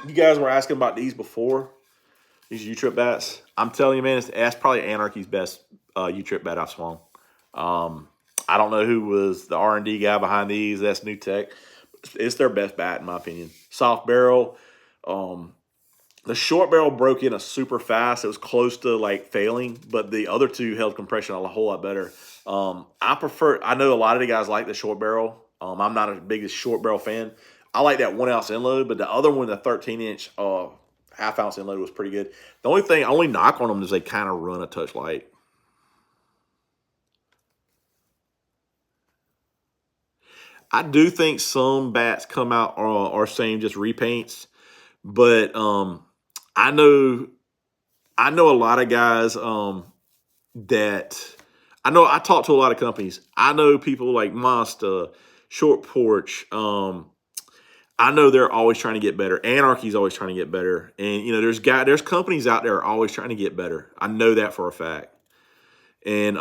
you guys were asking about these before, these Utrip bats. I'm telling you, man, that's probably Anarchy's best Utrip bat I've swung. I don't know who was the R&D guy behind these. That's New Tech. It's their best bat in my opinion. Soft barrel. The short barrel broke in a super fast. It was close to like failing, but the other two held compression a whole lot better. I know a lot of the guys like the short barrel. I'm not a biggest short barrel fan. I like that 1 ounce inload, but the other one, the 13-inch half ounce inload was pretty good. The only knock on them is they kind of run a touch light. I do think some bats come out are same just repaints, but I know a lot of guys that I talk to a lot of companies. I know people like Monster, Short Porch. I know they're always trying to get better. Anarchy's always trying to get better, and there's companies out there always trying to get better. I know that for a fact. And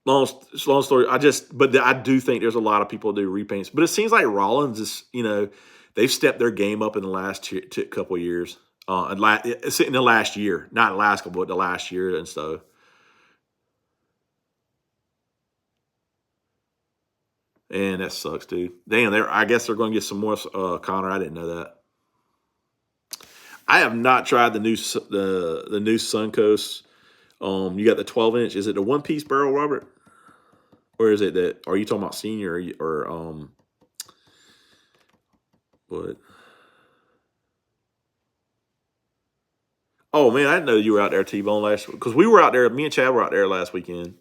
long story. But I do think there's a lot of people that do repaints. But it seems like Rollins is, they've stepped their game up in the last couple of years. In the last year, not the last couple, but the last year and stuff. And that sucks, dude. Damn, I guess they're going to get some more Connor. I didn't know that. I have not tried the new Suncoast. You got the 12-inch. Is it the one piece barrel, Robert? Or is it that? Are you talking about senior or what? Oh man, I didn't know you were out there, T-Bone, last because we were out there. Me and Chad were out there last weekend.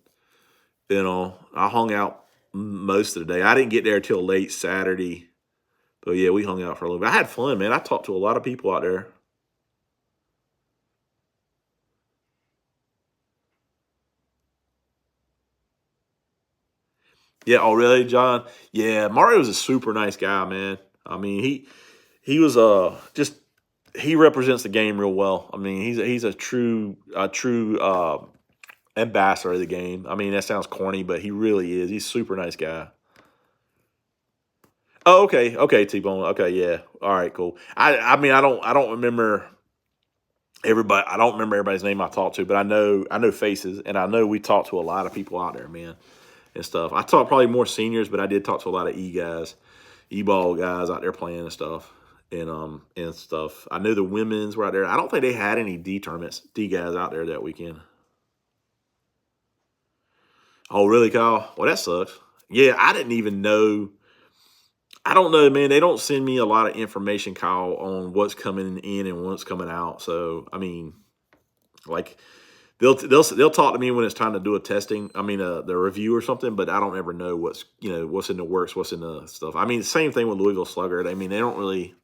I hung out most of the day. I didn't get there till late Saturday, but yeah, we hung out for a little bit. I had fun, man. I talked to a lot of people out there. Yeah. Oh, really, John? Yeah, Mario's a super nice guy, man. I mean, he was just he represents the game real well. I mean, he's a true ambassador of the game. I mean, that sounds corny, but he really is. He's a super nice guy. Oh, okay, T-Bone. Okay, yeah. All right, cool. I mean, I don't remember everybody. I don't remember everybody's name I talked to, but I know faces, and I know we talked to a lot of people out there, man, and stuff. I talked probably more seniors, but I did talk to a lot of guys, ball guys out there playing and stuff. And stuff. I know the women's were out there. I don't think they had any D tournaments, D guys out there that weekend. Oh, really, Kyle? Well, that sucks. Yeah, I didn't even know. I don't know, man. They don't send me a lot of information, Kyle, on what's coming in and what's coming out. So, I mean, like they'll talk to me when it's time to do a testing. I mean, the review or something. But I don't ever know what's in the works, what's in the stuff. I mean, same thing with Louisville Slugger. I mean, they don't really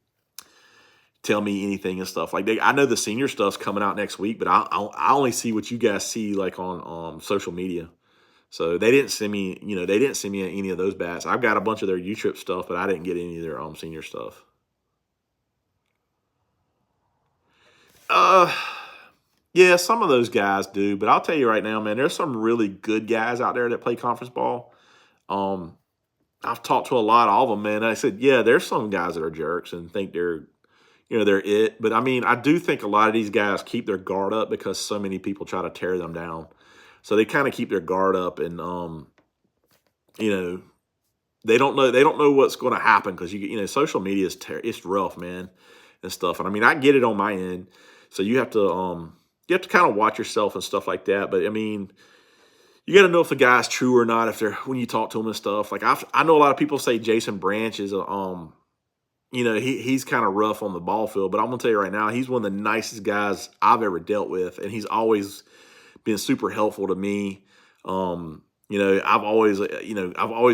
tell me anything and stuff like I know the senior stuff's coming out next week, but I only see what you guys see like on social media. So they didn't send me, they didn't send me any of those bats. I've got a bunch of their Utrip stuff, but I didn't get any of their senior stuff. Uh, yeah, some of those guys do, but I'll tell you right now, man, there's some really good guys out there that play conference ball. Um, I've talked to a lot of them, man. I said, yeah, there's some guys that are jerks and think they're it. But I mean, I do think a lot of these guys keep their guard up because so many people try to tear them down. So they kind of keep their guard up, and they don't know what's going to happen because social media it's rough, man, and stuff. And I mean, I get it on my end, so you have to kind of watch yourself and stuff like that. But I mean, you got to know if the guy's true or not when you talk to him and stuff. Like I know a lot of people say Jason Branch is a you know, he's kind of rough on the ball field, but I'm gonna tell you right now, he's one of the nicest guys I've ever dealt with, and he's always been super helpful to me. You know, I've always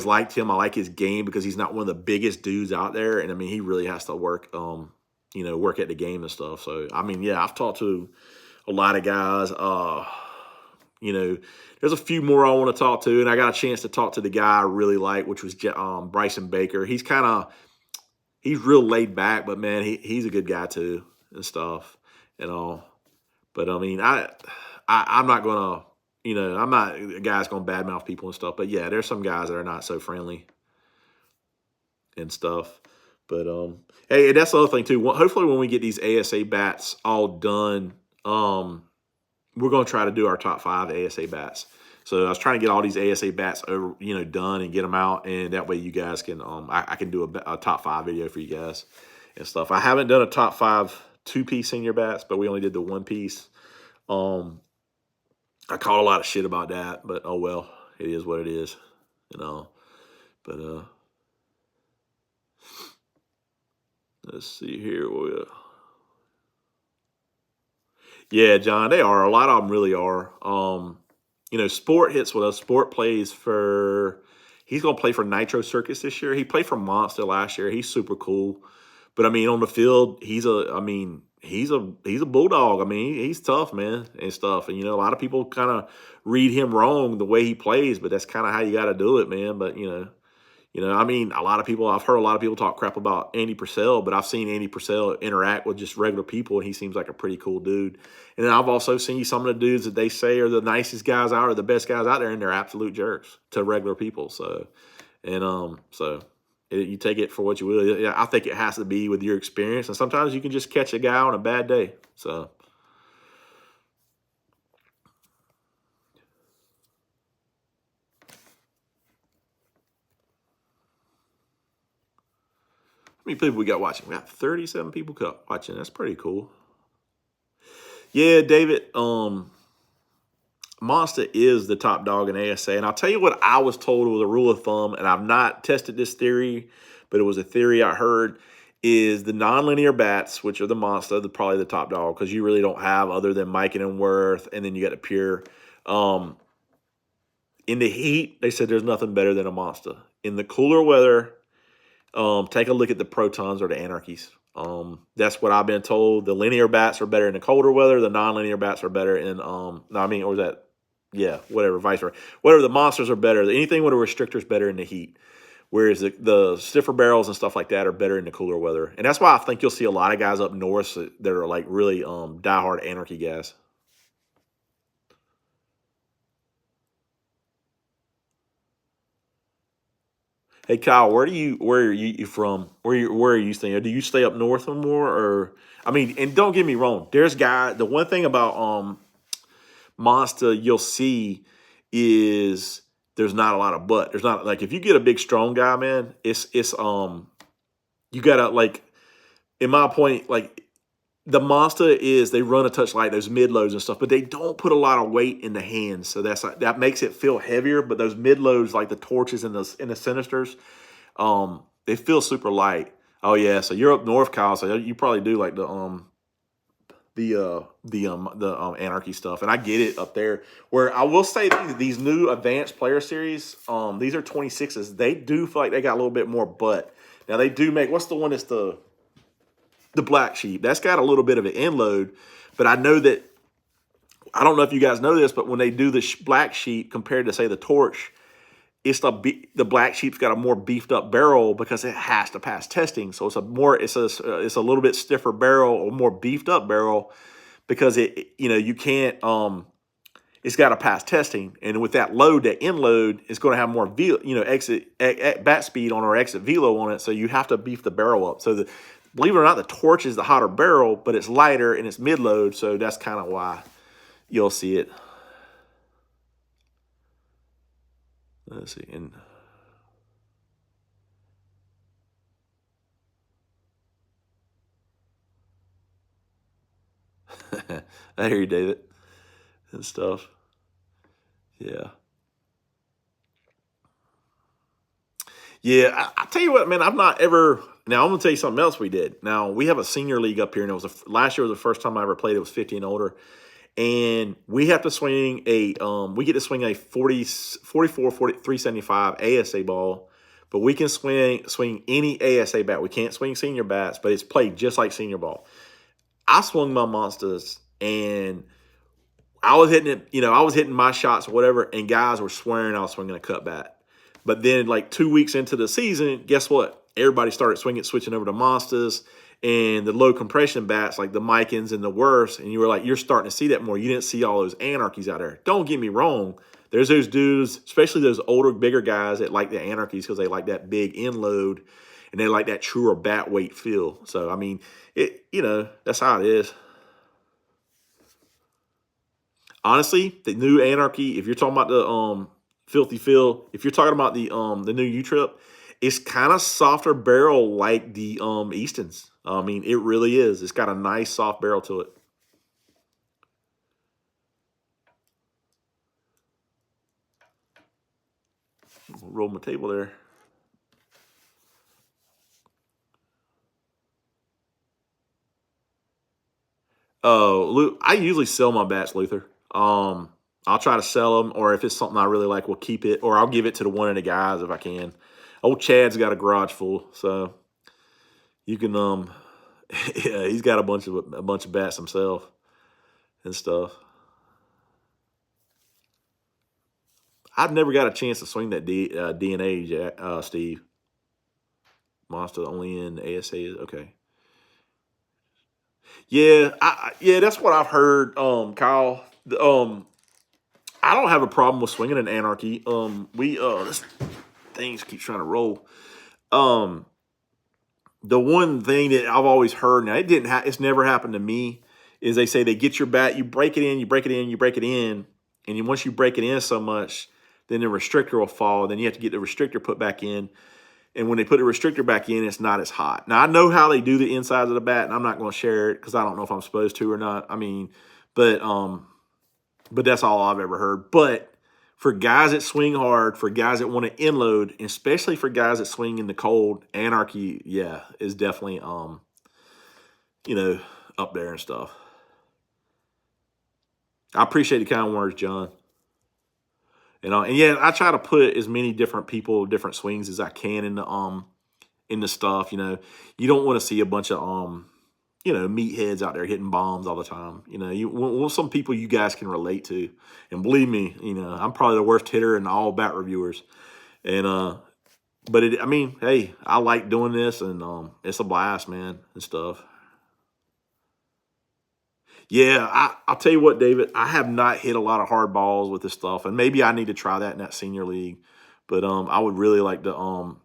liked him. I like his game because he's not one of the biggest dudes out there, and I mean, he really has to work, work at the game and stuff. So, I mean, yeah, I've talked to a lot of guys. You know, there's a few more I want to talk to, and I got a chance to talk to the guy I really like, which was Bryson Baker. He's real laid back, but man, he's a good guy too and stuff and all. But I mean, I'm not gonna, I'm not a guy that's gonna badmouth people and stuff. But yeah, there's some guys that are not so friendly and stuff. But hey, that's the other thing too. Hopefully, when we get these ASA bats all done, we're gonna try to do our top 5 ASA bats. So I was trying to get all these ASA bats over, done and get them out, and that way you guys can, I can do a top 5 video for you guys and stuff. I haven't done a top 5 2-piece senior bats, but we only did the 1-piece. I caught a lot of shit about that, but oh well, it is what it is, But let's see here. Yeah, John, they are. A lot of them really are. Sport hits with us. Sport plays for. He's gonna play for Nitro Circus this year. He played for Monster last year. He's super cool, but I mean, on the field, he's a bulldog. I mean, he's tough, man, and stuff. And a lot of people kind of read him wrong the way he plays, but that's kind of how you got to do it, man. But I mean, I've heard a lot of people talk crap about Andy Purcell, but I've seen Andy Purcell interact with just regular people, and he seems like a pretty cool dude. And then I've also seen some of the dudes that they say are the nicest guys out or the best guys out there, and they're absolute jerks to regular people. So, you take it for what you will. Yeah, I think it has to be with your experience, and sometimes you can just catch a guy on a bad day. So. How many people we got watching? We got 37 people watching. That's pretty cool. Yeah, David, Monster is the top dog in ASA. And I'll tell you what I was told was a rule of thumb, and I've not tested this theory, but it was a theory I heard, is the nonlinear bats, which are the Monster, probably the top dog, because you really don't have other than Mike and Worth, and then you got the Pure. In the heat, they said there's nothing better than a Monster. In the cooler weather, take a look at the Protons or the Anarchies. That's what I've been told. The linear bats are better in the colder weather. The non-linear bats are better in, vice versa. Whatever, the Monsters are better. Anything with a restrictor is better in the heat. Whereas the stiffer barrels and stuff like that are better in the cooler weather. And that's why I think you'll see a lot of guys up north that are like really diehard Anarchy guys. Hey Kyle, where are you from? Where are you staying? Do you stay up north more, or I mean? And don't get me wrong, the one thing about Monster you'll see is there's not a lot of butt. There's not, like, if you get a big strong guy, man, it's you gotta, like, in my point, like, the Monster is, they run a touch light, those mid loads and stuff, but they don't put a lot of weight in the hands, so that makes it feel heavier. But those mid loads, like the Torches and the Sinisters, they feel super light. Oh yeah, so you're up north, Kyle, so you probably do like the Anarchy stuff, and I get it up there. Where I will say these new advanced player series, these are 26s. They do feel like they got a little bit more butt. Now they do make, what's the one that's the Black Sheep? That's got a little bit of an end load, but I know that, I don't know if you guys know this, but when they do the Black Sheep compared to, say, the Torch, it's the Black Sheep's got a more beefed up barrel because it has to pass testing. So it's a little bit stiffer barrel, or more beefed up barrel, because you can't, it's got to pass testing. And with that load, that end load is going to have more exit bat speed on, or exit velo on it. So you have to beef the barrel up. So believe it or not, the Torch is the hotter barrel, but it's lighter and it's mid load. So that's kind of why you'll see it. Let's see. And I hear you, David, and stuff. Yeah. Yeah, I tell you what, man, I've not ever Now I'm gonna tell you something else we did. Now we have a senior league up here, and it was last year was the first time I ever played. It was 50 and older, and we have to swing a we get to swing a 375 ASA ball, but we can swing any ASA bat. We can't swing senior bats, but it's played just like senior ball. I swung my monsters, and I was hitting it, I was hitting my shots or whatever, and guys were swearing I was swinging a cut bat. But then, like 2 weeks into the season, guess what? Everybody started switching over to monsters and the low compression bats, like the Micans and the Worst. And you were like, you're starting to see that more. You didn't see all those Anarchies out there. Don't get me wrong. There's those dudes, especially those older, bigger guys that like the Anarchies because they like that big end load and they like that truer bat weight feel. So, I mean, that's how it is. Honestly, the new Anarchy, if you're talking about the Filthy Phil, if you're talking about the new Utrip, it's kind of softer barrel like the Eastons. I mean, it really is. It's got a nice soft barrel to it. Roll my table there. Oh, I usually sell my bats, Luther. I'll try to sell them, or if it's something I really like, we'll keep it, or I'll give it to the one of the guys if I can. Old Chad's got a garage full, so you can yeah, he's got a bunch of bats himself and stuff. I've never got a chance to swing that DNA, Steve. Monster only in ASA. Okay. Yeah, yeah, that's what I've heard, Kyle. I don't have a problem with swinging an Anarchy. This things keep trying to roll. The one thing that I've always heard, now it's never happened to me, is they say they get your bat, you break it in, you break it in, you break it in, and once you break it in so much, then the restrictor will fall. Then you have to get the restrictor put back in. And when they put the restrictor back in, it's not as hot. Now, I know how they do the insides of the bat, and I'm not going to share it because I don't know if I'm supposed to or not. I mean, but that's all I've ever heard. But for guys that swing hard, for guys that want to end load, and especially for guys that swing in the cold, Anarchy, yeah, is definitely, up there and stuff. I appreciate the kind words, John. And yeah, I try to put as many different people, different swings as I can in the stuff. You don't want to see a bunch of meatheads out there hitting bombs all the time. You want some people you guys can relate to. And believe me, I'm probably the worst hitter in all bat reviewers. And but hey, I like doing this, and it's a blast, man, and stuff. Yeah, I'll tell you what, David, I have not hit a lot of hard balls with this stuff, and maybe I need to try that in that senior league. But I would really like to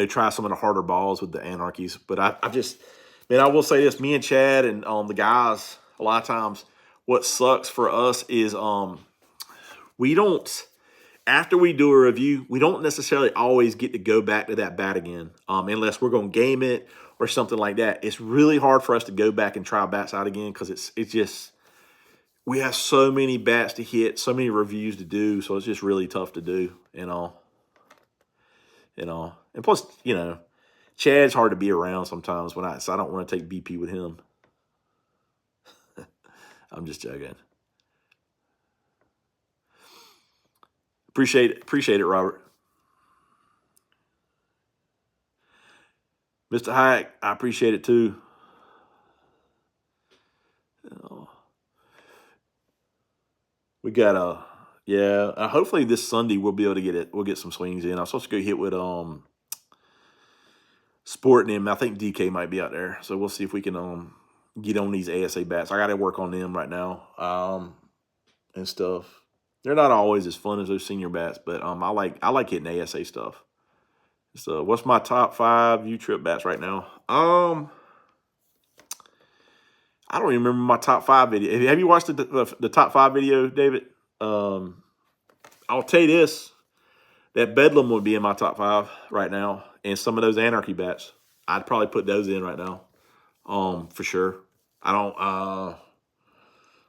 try some of the harder balls with the Anarchies. But I just, man, I will say this: me and Chad and the guys, a lot of times, what sucks for us is we don't. After we do a review, we don't necessarily always get to go back to that bat again, unless we're going to game it or something like that. It's really hard for us to go back and try bats out again because it's just we have so many bats to hit, so many reviews to do, so it's just really tough to do, And plus, Chad's hard to be around sometimes so I don't want to take BP with him. I'm just joking. Appreciate it, Robert. Mr. Hayek, I appreciate it too. We got hopefully this Sunday we'll be able to get it. We'll get some swings in. I'm supposed to go hit with Sport and him. I think DK might be out there, so we'll see if we can get on these ASA bats. I got to work on them right now and stuff. They're not always as fun as those senior bats, but I like hitting ASA stuff. So what's my top 5 Utrip bats right now? I don't even remember my top 5 video. Have you watched the top 5 video, David? I'll tell you this: that Bedlam would be in my top 5 right now, and some of those Anarchy bats, I'd probably put those in right now, for sure. I don't,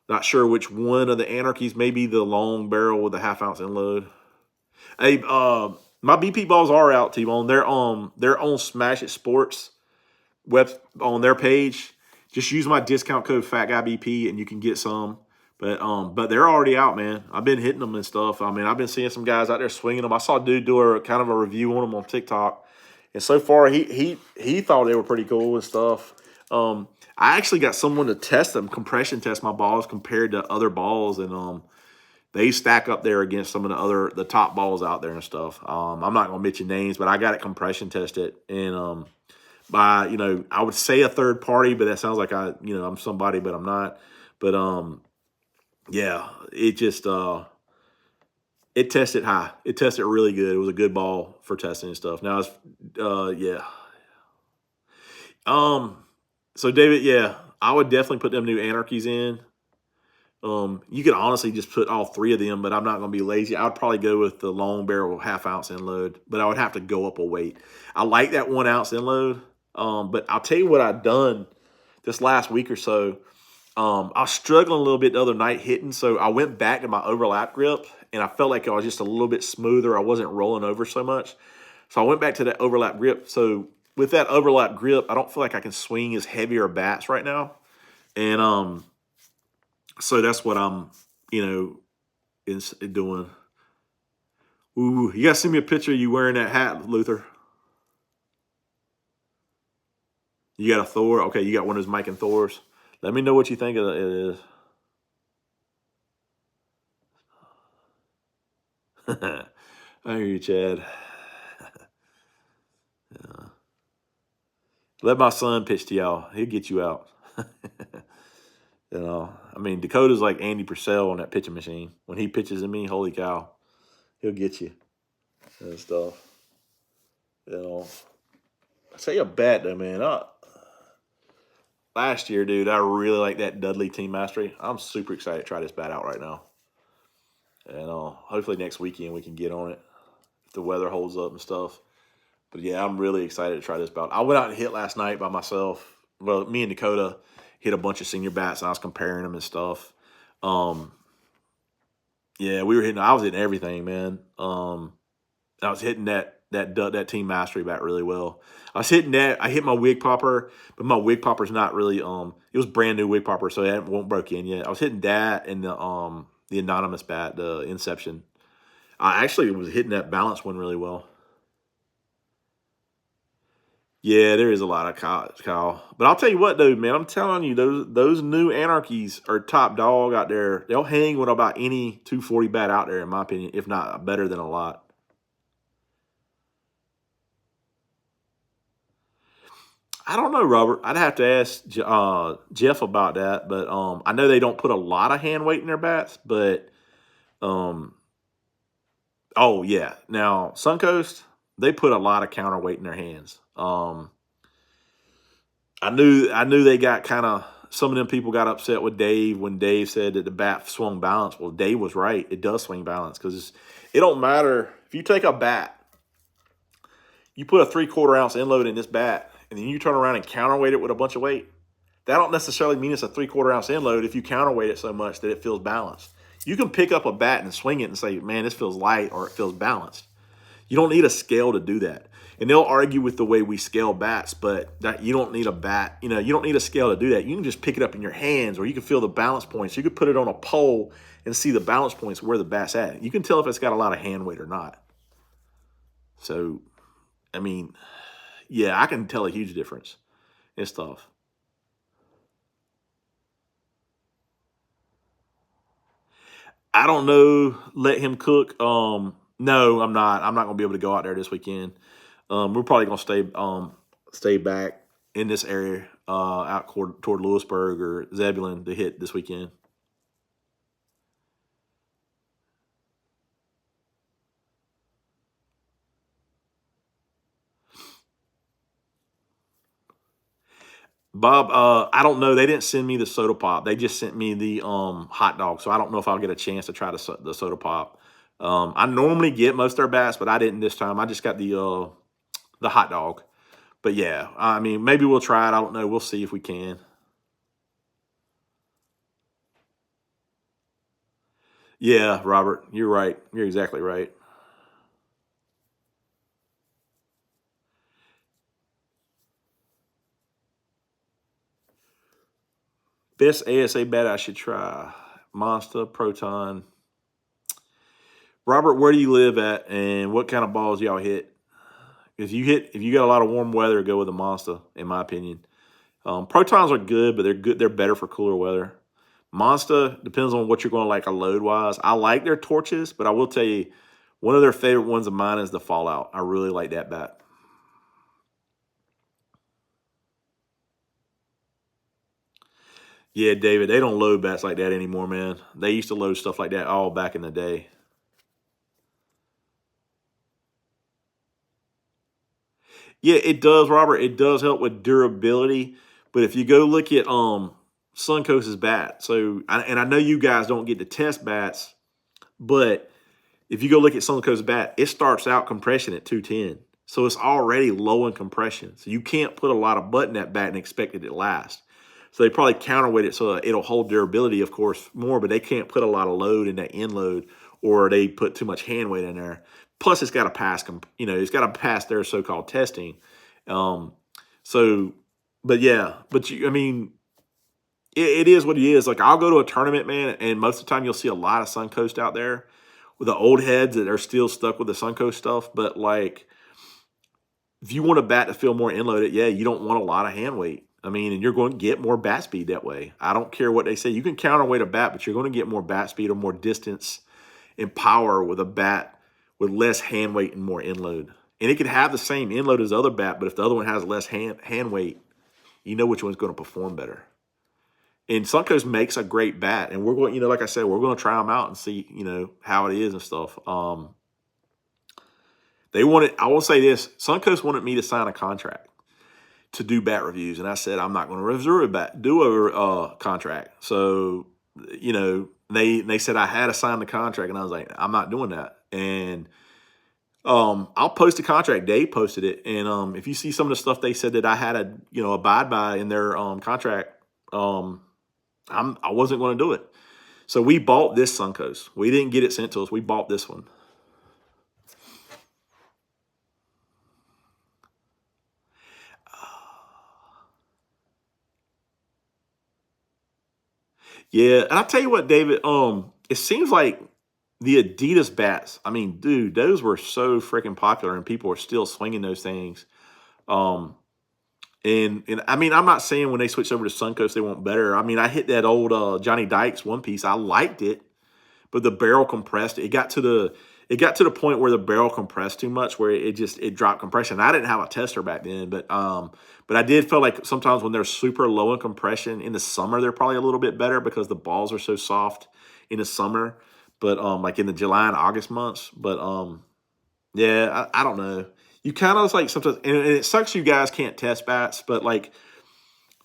not sure which one of the Anarchies. Maybe the long barrel with the 1/2 ounce end load. Hey, My BP balls are out, T-Bone. They're on Smash It Sports web on their page. Just use my discount code FatGuyBP and you can get some. But they're already out, man. I've been hitting them and stuff. I mean, I've been seeing some guys out there swinging them. I saw a dude do a kind of a review on them on TikTok, and so far he thought they were pretty cool and stuff. I actually got someone to test them, compression test my balls compared to other balls, and they stack up there against some of the top balls out there and stuff. I'm not gonna mention names, but I got it compression tested, and by I would say a third party, but that sounds like I'm somebody, but I'm not. But yeah, it just it tested high. It tested really good. It was a good ball for testing and stuff. Now it's yeah. Um, so David, yeah, I would definitely put them new Anarchies in. You could honestly just put all three of them, but I'm not going to be lazy. I would probably go with the long barrel 1/2 ounce end load, but I would have to go up a weight. I like that 1 ounce end load, but I'll tell you what I've done this last week or so. I was struggling a little bit the other night hitting, so I went back to my overlap grip, and I felt like I was just a little bit smoother. I wasn't rolling over so much. So I went back to that overlap grip. So with that overlap grip, I don't feel like I can swing as heavier bats right now. And so that's what I'm, doing. Ooh, you gotta send me a picture of you wearing that hat, Luther. You got a Thor? Okay, you got one of those Mike and Thors. Let me know what you think of it is. I hear you, Chad. Yeah. Let my son pitch to y'all. He'll get you out. I mean, Dakota's like Andy Purcell on that pitching machine. When he pitches at me, holy cow, he'll get you and stuff. I tell you a bat though, man. Last year, dude, I really like that Dudley Team Mastery. I'm super excited to try this bat out right now. And hopefully next weekend we can get on it if the weather holds up and stuff. But yeah, I'm really excited to try this bat. I went out and hit last night by myself. Well, me and Dakota hit a bunch of senior bats, and I was comparing them and stuff. Yeah, we were hitting. I was hitting everything, man. I was hitting that Team Mastery bat really well. I was hitting that. I hit my wig popper, but my wig popper's not really. It was brand new wig popper, so it won't broke in yet. I was hitting that and the anonymous bat, the Inception. I actually was hitting that balance one really well. Yeah, there is a lot of Kyle. But I'll tell you what, dude, man, I'm telling you, those new Anarchies are top dog out there. They'll hang with about any 240 bat out there, in my opinion, if not better than a lot. I don't know, Robert. I'd have to ask Jeff about that. But I know they don't put a lot of hand weight in their bats. But um, oh yeah, now Suncoast they put a lot of counterweight in their hands. I knew they got kind of some of them people got upset with Dave when Dave said that the bat swung balance. Well, Dave was right. It does swing balance because it don't matter if you take a bat, you put a 3/4 ounce end load in this bat, and then you turn around and counterweight it with a bunch of weight. That don't necessarily mean it's a 3/4 ounce end load if you counterweight it so much that it feels balanced. You can pick up a bat and swing it and say, man, this feels light or it feels balanced. You don't need a scale to do that. And they'll argue with the way we scale bats, but that you don't need a bat. You don't need a scale to do that. You can just pick it up in your hands, or you can feel the balance points. You could put it on a pole and see the balance points where the bat's at. You can tell if it's got a lot of hand weight or not. So, I mean, yeah, I can tell a huge difference and stuff. I don't know. Let him cook. No, I'm not. I'm not gonna be able to go out there this weekend. We're probably gonna stay back in this area, out toward Lewisburg or Zebulon to hit this weekend. Bob, I don't know. They didn't send me the soda pop. They just sent me the hot dog. So I don't know if I'll get a chance to try the soda pop. I normally get most of their bats, but I didn't this time. I just got the hot dog. But yeah, I mean, maybe we'll try it. I don't know. We'll see if we can. Yeah, Robert, you're right. You're exactly right. Best ASA bat I should try. Monster, Proton. Robert, where do you live at, and what kind of balls y'all hit? If you got a lot of warm weather, go with a Monster, in my opinion. Protons are good, but they're good. They're better for cooler weather. Monster depends on what you're going to like a load wise. I like their torches, but I will tell you, one of their favorite ones of mine is the Fallout. I really like that bat. Yeah, David, they don't load bats like that anymore, man. They used to load stuff like that all back in the day. Yeah, it does, Robert. It does help with durability. But if you go look at Suncoast's bat, and I know you guys don't get to test bats, but if you go look at Suncoast's bat, it starts out compression at 210. So it's already low in compression. So you can't put a lot of butt in that bat and expect it to last. So they probably counterweight it so it'll hold durability, of course, more, but they can't put a lot of load in that end load, or they put too much hand weight in there. Plus, it's got to pass, it's got to pass their so-called testing. Um, so, but yeah, I mean, it is what it is. Like, I'll go to a tournament, man, and most of the time you'll see a lot of Suncoast out there with the old heads that are still stuck with the Suncoast stuff. But like, if you want a bat to feel more end-loaded, yeah, you don't want a lot of hand weight. I mean, and you're going to get more bat speed that way. I don't care what they say. You can counterweight a bat, but you're going to get more bat speed or more distance and power with a bat with less hand weight and more end load. And it could have the same end load as the other bat, but if the other one has less hand weight, you know which one's going to perform better. And Suncoast makes a great bat, and we're going, like I said, we're going to try them out and see, how it is and stuff. I will say this: Suncoast wanted me to sign a contract to do bat reviews, and I said I'm not going to do a contract. So, they said I had to sign the contract, and I was like, I'm not doing that. And I'll post a contract. Dave posted it, and if you see some of the stuff they said that I had to abide by in their contract, I wasn't going to do it. So we bought this Suncoast. We didn't get it sent to us. We bought this one. Yeah, and I tell you what, David, it seems like the Adidas bats. I mean, dude, those were so freaking popular, and people are still swinging those things. Um, and I mean, I'm not saying when they switched over to Suncoast they weren't better. I mean, I hit that old Johnny Dykes one piece. I liked it, but the barrel compressed. It got to the point where the barrel compressed too much, where it dropped compression. I didn't have a tester back then, but I did feel like sometimes when they're super low in compression in the summer, they're probably a little bit better because the balls are so soft in the summer. But like in the July and August months. But yeah, I don't know. You kind of like sometimes, and it sucks you guys can't test bats, but like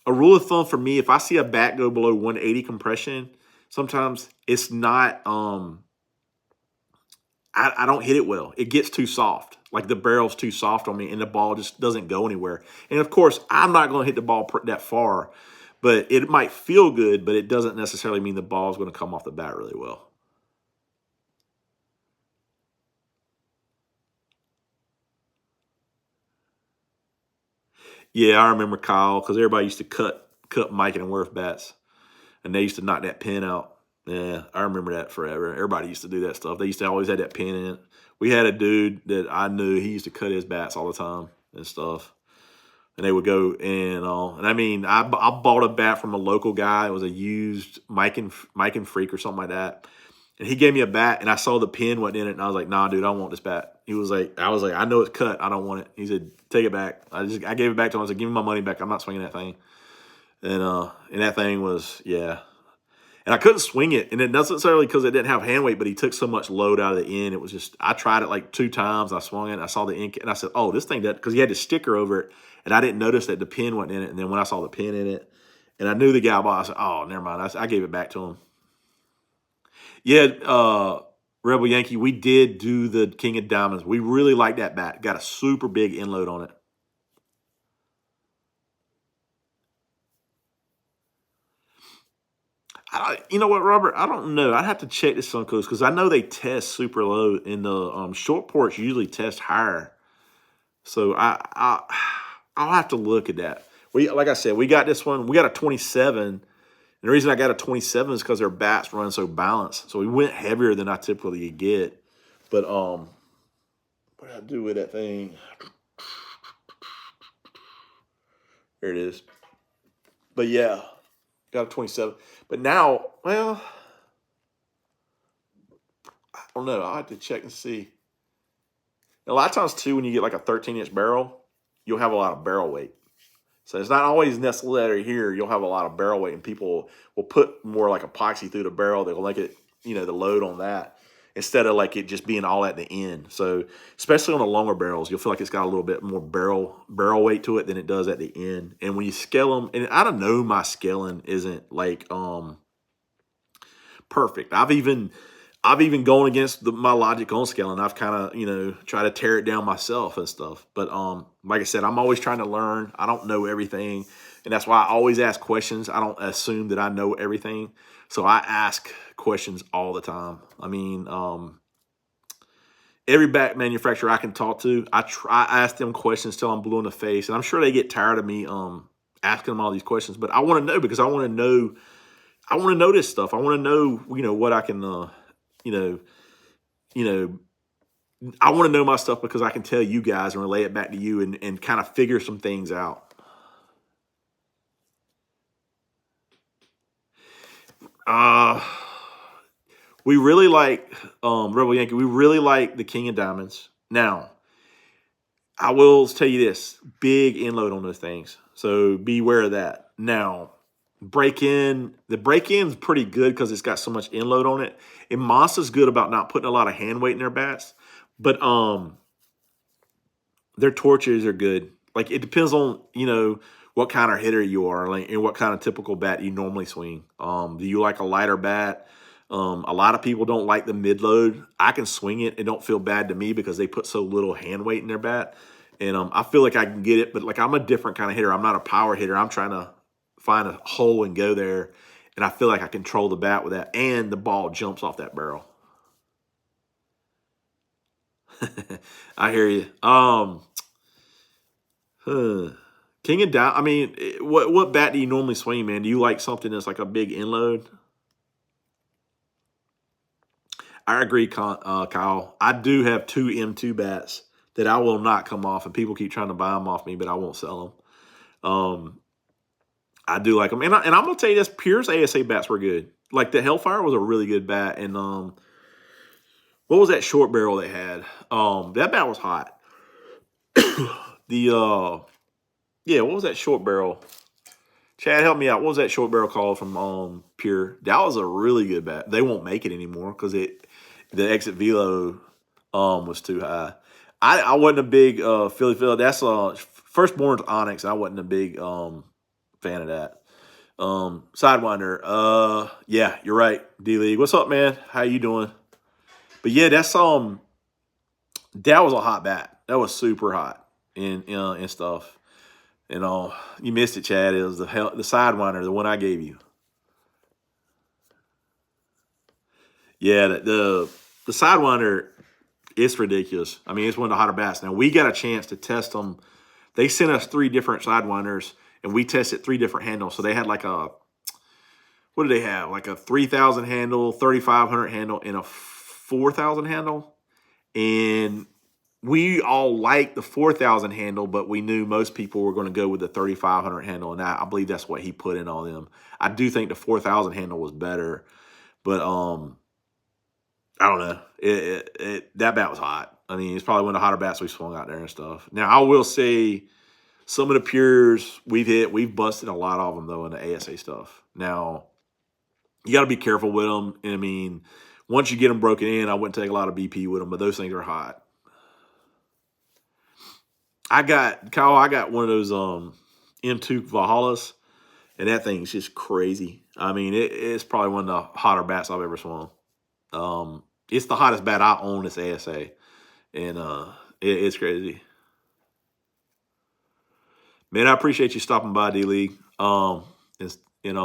a rule of thumb for me, if I see a bat go below 180 compression, sometimes it's not. I don't hit it well. It gets too soft. Like the barrel's too soft on me, and the ball just doesn't go anywhere. And of course, I'm not going to hit the ball that far, but it might feel good, but it doesn't necessarily mean the ball is going to come off the bat really well. Yeah, I remember Kyle because everybody used to cut Mike and Worth bats, and they used to knock that pin out. Yeah, I remember that forever. Everybody used to do that stuff. They used to always have that pin in it. We had a dude that I knew. He used to cut his bats all the time and stuff. And they would go and I mean, I bought a bat from a local guy. It was a used Mike and Freak or something like that. And he gave me a bat, and I saw the pin wasn't in it, and I was like, "Nah, dude, I don't want this bat." I was like, "I know it's cut. I don't want it." He said, "Take it back." I gave it back to him. I said, "Give me my money back. I'm not swinging that thing." And that thing was, yeah. And I couldn't swing it, and it doesn't necessarily because it didn't have hand weight, but he took so much load out of the end. It was just, I tried it like 2 times. I swung it, and I saw the ink, and I said, "Oh, this thing does," because he had the sticker over it, and I didn't notice that the pin wasn't in it. And then when I saw the pin in it, and I knew the guy bought, I said, "Oh, never mind." I gave it back to him. Yeah, Rebel Yankee, we did do the King of Diamonds. We really liked that bat. Got a super big inload on it. You know what, Robert? I don't know. I'd have to check this on Coast because I know they test super low, and the short porch usually test higher. So I'll have to look at that. Like I said, we got this one. We got a 27, And the reason I got a 27 is because their bats run so balanced. So we went heavier than I typically get. But what did I do with that thing? There it is. But yeah, got a 27. But now, well, I don't know. I'll have to check and see. A lot of times too, when you get like a 13-inch barrel, you'll have a lot of barrel weight. So it's not always necessary here. You'll have a lot of barrel weight, and people will put more like epoxy through the barrel. They'll make it, the load on that instead of like it just being all at the end. So especially on the longer barrels, you'll feel like it's got a little bit more barrel weight to it than it does at the end. And when you scale them, and I don't know, my scaling isn't like perfect. I've even gone against my logic on scaling. I've kind of, tried to tear it down myself and stuff. But like I said, I'm always trying to learn. I don't know everything. And that's why I always ask questions. I don't assume that I know everything. So I ask questions all the time. I mean, every bat manufacturer I can talk to, I ask them questions till I'm blue in the face. And I'm sure they get tired of me asking them all these questions. But I want to know, because I want to know this stuff. I want to know, what I can you know, I want to know my stuff because I can tell you guys and relay it back to you and kind of figure some things out. We really like Rebel Yankee. We really like the King of Diamonds. Now, I will tell you this: big inload on those things, so beware of that. Now, the break in's pretty good because it's got so much inload on it. And Monster's good about not putting a lot of hand weight in their bats, but their torches are good. Like, it depends on what kind of hitter you are, like, and what kind of typical bat you normally swing. Do you like a lighter bat? A lot of people don't like the mid load. I can swing it; it don't feel bad to me because they put so little hand weight in their bat, and I feel like I can get it. But like, I'm a different kind of hitter. I'm not a power hitter. I'm trying to find a hole and go there, and I feel like I control the bat with that, and the ball jumps off that barrel. I hear you. King of Down. I mean, what bat do you normally swing, man? Do you like something that's like a big inload? I agree, Kyle. I do have two M2 bats that I will not come off, and people keep trying to buy them off me, but I won't sell them. I do like them, and I'm gonna tell you this: Pure's ASA bats were good. Like, the Hellfire was a really good bat, and what was that short barrel they had? That bat was hot. The yeah, what was that short barrel? Chad, help me out. What was that short barrel called from Pure? That was a really good bat. They won't make it anymore because the exit velo was too high. I wasn't a big Philly Phil. That's Firstborn's Onyx. I wasn't a big fan of that. Sidewinder. Yeah, you're right. D League. What's up, man? How you doing? But yeah, that was a hot bat. That was super hot and stuff. You missed it, Chad. It was the Sidewinder, the one I gave you. Yeah, the Sidewinder, it's ridiculous. I mean, it's one of the hotter bats. Now, we got a chance to test them. They sent us 3 different Sidewinders, and we tested 3 different handles. So they had like what did they have? Like a 3,000 handle, 3,500 handle, and a 4,000 handle. And we all liked the 4,000 handle, but we knew most people were going to go with the 3,500 handle, and I believe that's what he put in on them. I do think the 4,000 handle was better, but I don't know. That bat was hot. I mean, it's probably one of the hotter bats we swung out there and stuff. Now, I will say some of the Pures we've busted a lot of them, though, in the ASA stuff. Now, you got to be careful with them. I mean, once you get them broken in, I wouldn't take a lot of BP with them, but those things are hot. Kyle, I got one of those M2 Valhallas, and that thing's just crazy. I mean, it's probably one of the hotter bats I've ever swung. It's the hottest bat I own. This ASA, and it's crazy. Man, I appreciate you stopping by, D League. It's, and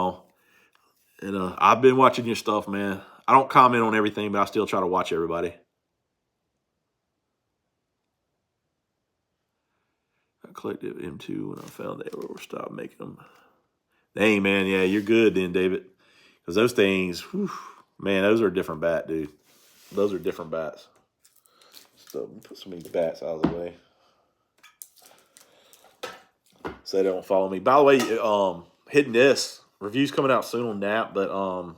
I've been watching your stuff, man. I don't comment on everything, but I still try to watch everybody. I collected M2 when I found they were stopped making them. Dang, man. Yeah, you're good then, David. Because those things, whew, man, those are a different bat, dude. Those are different bats. So put some of these bats out of the way so they don't follow me. By the way, hitting this reviews coming out soon on that, but a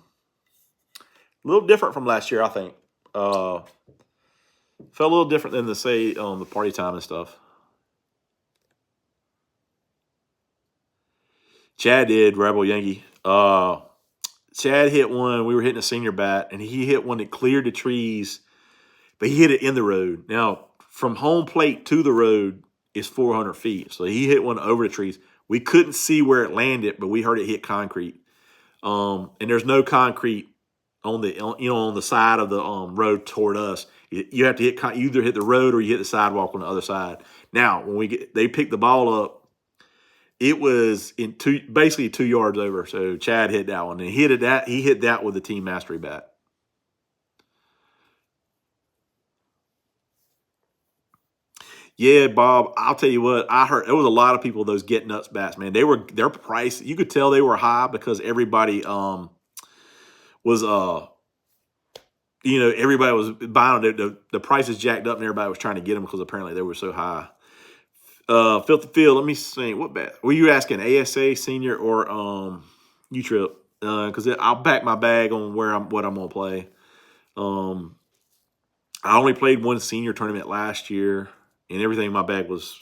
little different from last year, I think. Felt a little different than the say the party time and stuff. Chad did, Rebel Yankee. Chad hit one. We were hitting a senior bat, and he hit one that cleared the trees, but he hit it in the road. Now, from home plate to the road is 400 feet. So he hit one over the trees. We couldn't see where it landed, but we heard it hit concrete. And there's no concrete on the on the side of the road toward us. You have to hit you either hit the road or you hit the sidewalk on the other side. Now, when they picked the ball up, it was basically 2 yards over. So Chad hit that one, and he hit that with the team mastery bat. Yeah, Bob, I'll tell you what, I heard there was a lot of people, those get nuts bats, man. Their price, you could tell they were high because everybody was everybody was buying them. The prices jacked up and everybody was trying to get them because apparently they were so high. Filthy Field, let me see. What bat? Were you asking ASA senior or Utrip? Because I'll back my bag on what I'm gonna play. I only played one senior tournament last year, and everything in my bag was.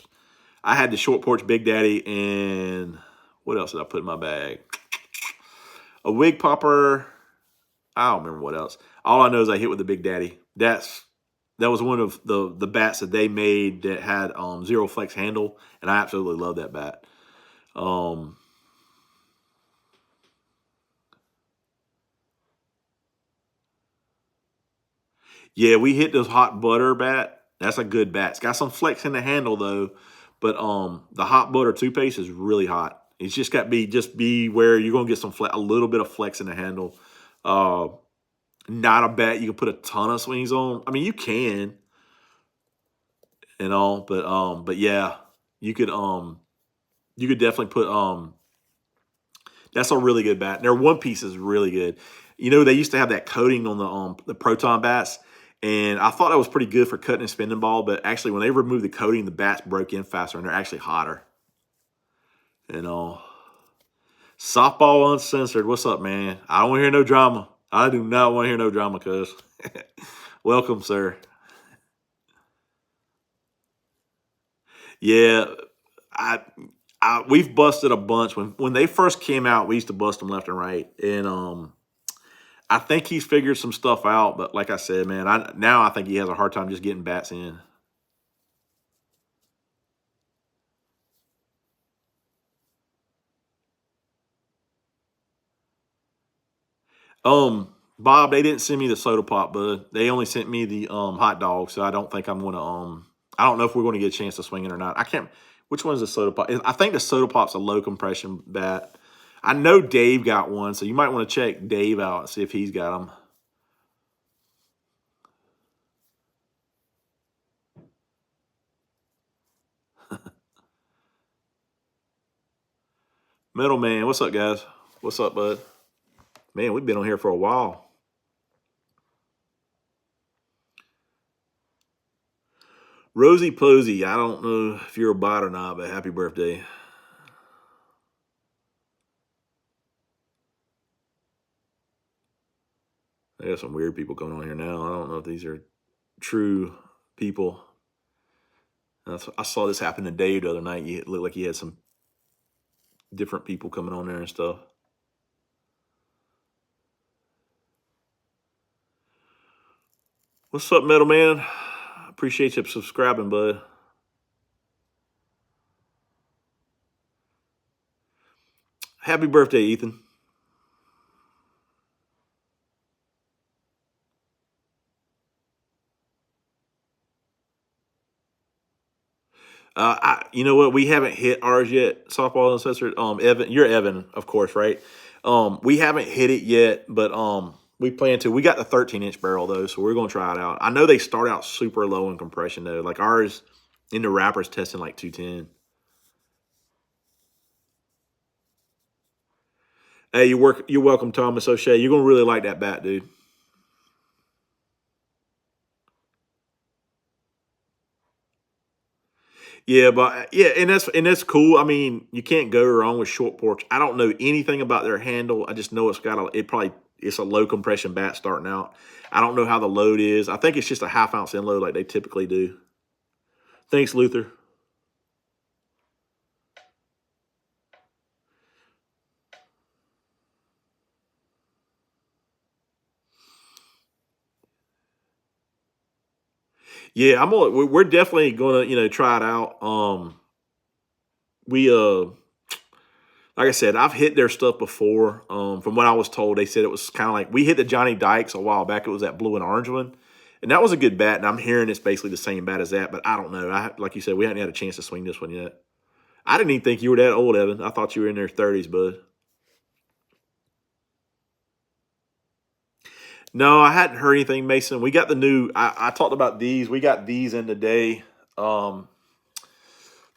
I had the short porch Big Daddy, and what else did I put in my bag? A wig popper. I don't remember what else. All I know is I hit with the Big Daddy. That was one of the bats that they made that had zero flex handle, and I absolutely love that bat. Yeah, we hit this hot butter bat. That's a good bat. It's got some flex in the handle though, but the hot butter two pace is really hot. It's just got to be where you're gonna get a little bit of flex in the handle. Uh, Not a bat you can put a ton of swings on. I mean, you can and all, but yeah, you could definitely put that's a really good bat. Their one piece is really good. They used to have that coating on the proton bats, and I thought that was pretty good for cutting and spinning ball. But actually, when they removed the coating, the bats broke in faster, and they're actually hotter. Softball uncensored. What's up, man? I don't want to hear no drama. I do not want to hear no drama, cuz. Welcome, sir. Yeah, I, we've busted a bunch. When they first came out, we used to bust them left and right, and I think he's figured some stuff out. But like I said, man, I think he has a hard time just getting bats in. Bob, they didn't send me the soda pop, bud. They only sent me the hot dog, so I don't think I'm gonna I don't know if we're gonna get a chance to swing it or not. I can't. Which one's the soda pop? I think the soda pop's a low compression bat. I know Dave got one, so you might want to check Dave out and see if he's got them. Middleman, what's up, guys? What's up, bud? Man, we've been on here for a while. Rosie Posey, I don't know if you're a bot or not, but happy birthday. I got some weird people going on here now. I don't know if these are true people. I saw this happen to Dave the other night. It looked like he had some different people coming on there and stuff. What's up, Metal Man? Appreciate you subscribing, bud. Happy birthday, Ethan. You know what? We haven't hit ours yet. Softball Uncensored. Evan, you're Evan, of course, right? We haven't hit it yet, but we plan to. We got the 13-inch barrel though, so we're gonna try it out. I know they start out super low in compression though. Like ours in the wrappers testing like 210. Hey, you're welcome, Thomas O'Shea. You're gonna really like that bat, dude. Yeah, but yeah, and that's cool. I mean, you can't go wrong with short porch. I don't know anything about their handle. I just know it's a low compression bat starting out. I don't know how the load is. I think it's just a half ounce end load like they typically do. Thanks, Luther. Yeah, we're definitely gonna try it out. We like I said, I've hit their stuff before. From what I was told, they said it was kind of like we hit the Johnny Dykes a while back. It was that blue and orange one, and that was a good bat. And I'm hearing it's basically the same bat as that, but I don't know. Like you said, we hadn't had a chance to swing this one yet. I didn't even think you were that old, Evan. I thought you were in their 30s, bud. No, I hadn't heard anything, Mason. We got the new. I talked about these. We got these in today. Um,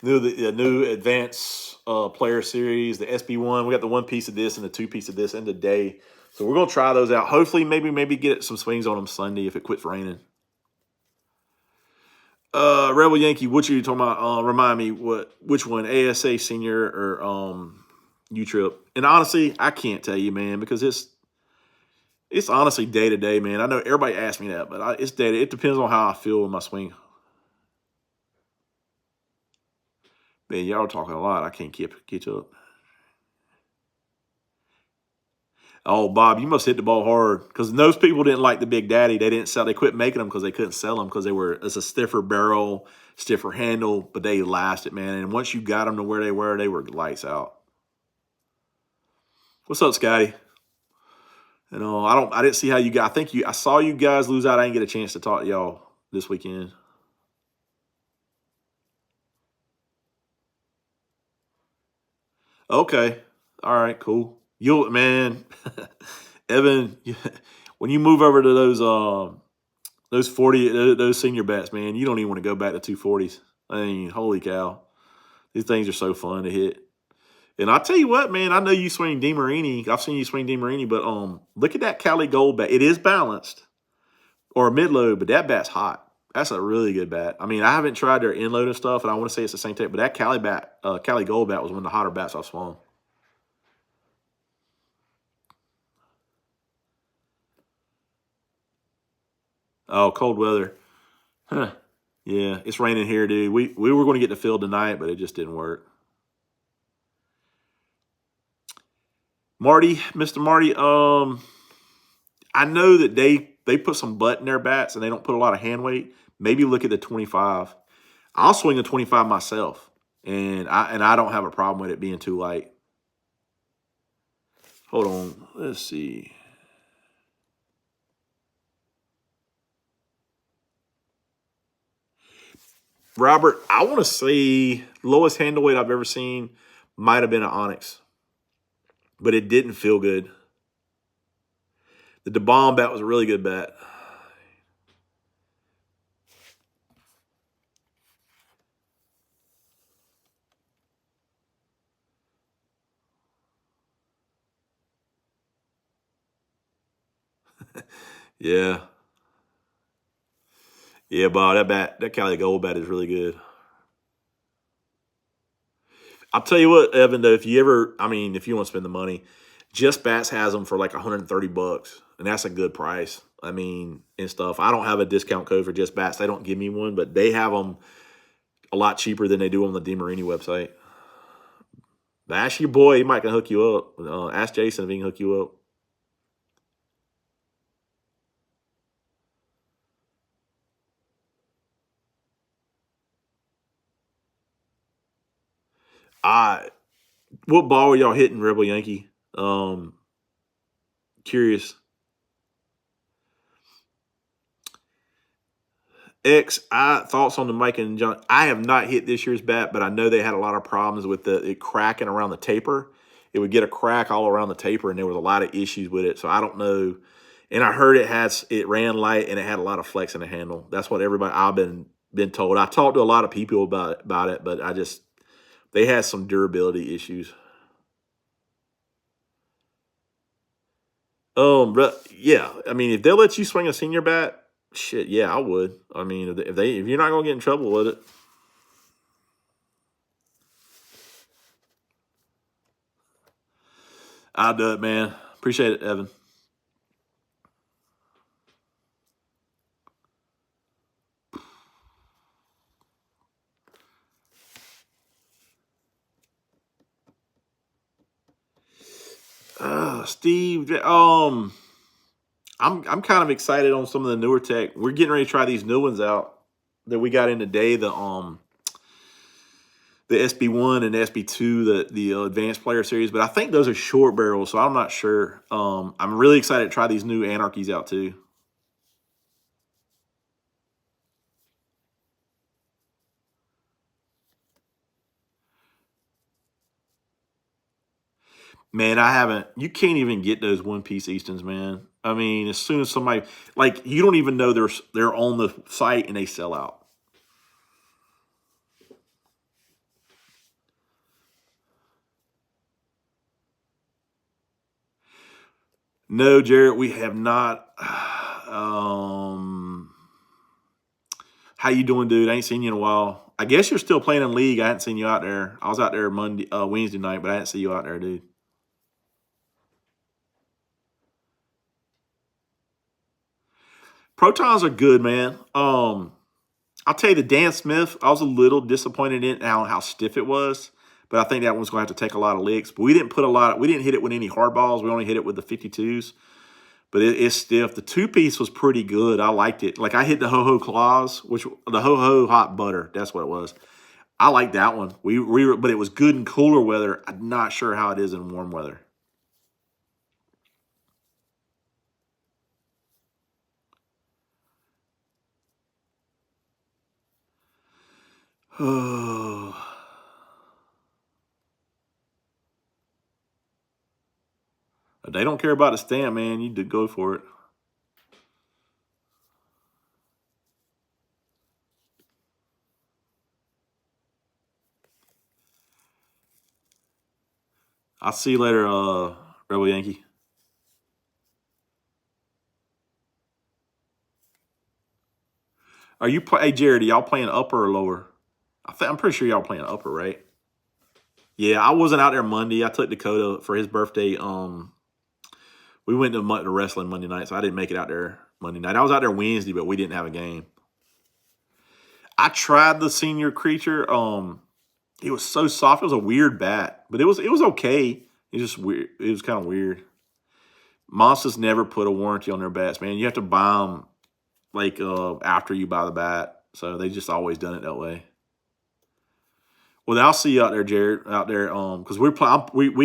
the new advanced player series, the SB1. We got the one piece of this and the two piece of this in today. So we're gonna try those out. Hopefully, maybe get some swings on them Sunday if it quits raining. Rebel Yankee, what are you talking about? Remind me which one? ASA Senior or Utrip? And honestly, I can't tell you, man, because it's honestly day to day, man. I know everybody asks me that, but it's day. It depends on how I feel with my swing. Man, y'all are talking a lot. I can't keep up. Oh, Bob, you must hit the ball hard because those people didn't like the Big Daddy. They didn't sell. They quit making them because they couldn't sell them because it's a stiffer barrel, stiffer handle, but they lasted, man. And once you got them to where they were lights out. What's up, Scotty? I didn't see how you got. I saw you guys lose out. I didn't get a chance to talk to y'all this weekend. Okay, all right, cool. You'll man, Evan, when you move over to those 40 those senior bats, man, you don't even want to go back to 240s. I mean, holy cow, these things are so fun to hit. And I tell you what, man, I know you swing DeMarini. I've seen you swing DeMarini, but look at that Cali Gold bat. It is balanced or a mid load, but that bat's hot. That's a really good bat. I mean, I haven't tried their end load and stuff, and I want to say it's the same type, but that Cali Gold bat was one of the hotter bats I've swung. Oh, cold weather. Huh. Yeah, it's raining here, dude. We were going to get the field tonight, but it just didn't work. Marty, Mr. Marty, I know that they put some butt in their bats and they don't put a lot of hand weight. Maybe look at the 25. I'll swing a 25 myself, and I don't have a problem with it being too light. Hold on, let's see. Robert, I want to say lowest handle weight I've ever seen might have been an Onyx, but it didn't feel good. The DeBomb bat was a really good bat. Yeah. Yeah, Bob, that Cali Gold bat is really good. I'll tell you what, Evan, though, if you want to spend the money, Just Bats has them for like 130 bucks, and that's a good price. I mean, and stuff. I don't have a discount code for Just Bats. They don't give me one, but they have them a lot cheaper than they do on the DeMarini website. But ask your boy, he might can hook you up. Ask Jason if he can hook you up. I What ball are y'all hitting, Rebel Yankee? Curious. Thoughts on the Mike and John. I have not hit this year's bat, but I know they had a lot of problems with it cracking around the taper. It would get a crack all around the taper, and there was a lot of issues with it. So I don't know. And I heard it ran light and it had a lot of flex in the handle. That's what I've been told. I talked to a lot of people about it, but they had some durability issues. But yeah, I mean, if they'll let you swing a senior bat, shit, yeah, I would. I mean, if you're not gonna get in trouble with it, I'll do it, man. Appreciate it, Evan. Steve, I'm kind of excited on some of the newer tech. We're getting ready to try these new ones out that we got in today. The SB1 and SB2, the Advanced Player Series, but I think those are short barrels, so I'm not sure. I'm really excited to try these new Anarchies out too. Man, I haven't. You can't even get those one piece Eastons, man. I mean, as soon as somebody like you don't even know they're on the site and they sell out. No, Jarrett, we have not. How you doing, dude? I ain't seen you in a while. I guess you're still playing in league. I hadn't seen you out there. I was out there Wednesday night, but I didn't see you out there, dude. Protons are good, man. I'll tell you the Dan Smith. I was a little disappointed in how stiff it was, but I think that one's going to have to take a lot of licks. But we didn't put a lot. We didn't hit it with any hard balls. We only hit it with the 52s. But it's stiff. The two piece was pretty good. I liked it. Like I hit the ho ho claws, which the ho ho hot butter. That's what it was. I like that one. But it was good in cooler weather. I'm not sure how it is in warm weather. Oh, they don't care about the stamp, man. You did go for it. I'll see you later, Rebel Yankee. Hey Jared? Are y'all playing upper or lower? I'm pretty sure y'all playing upper, right? Yeah, I wasn't out there Monday. I took Dakota for his birthday. We went to wrestling Monday night, so I didn't make it out there Monday night. I was out there Wednesday, but we didn't have a game. I tried the senior creature. It was so soft. It was a weird bat, but it was okay. It was just weird. It was kind of weird. Monsters never put a warranty on their bats, man. You have to buy them like after you buy the bat, so they just always done it that way. Well, I'll see you out there, Jared. Out there, because we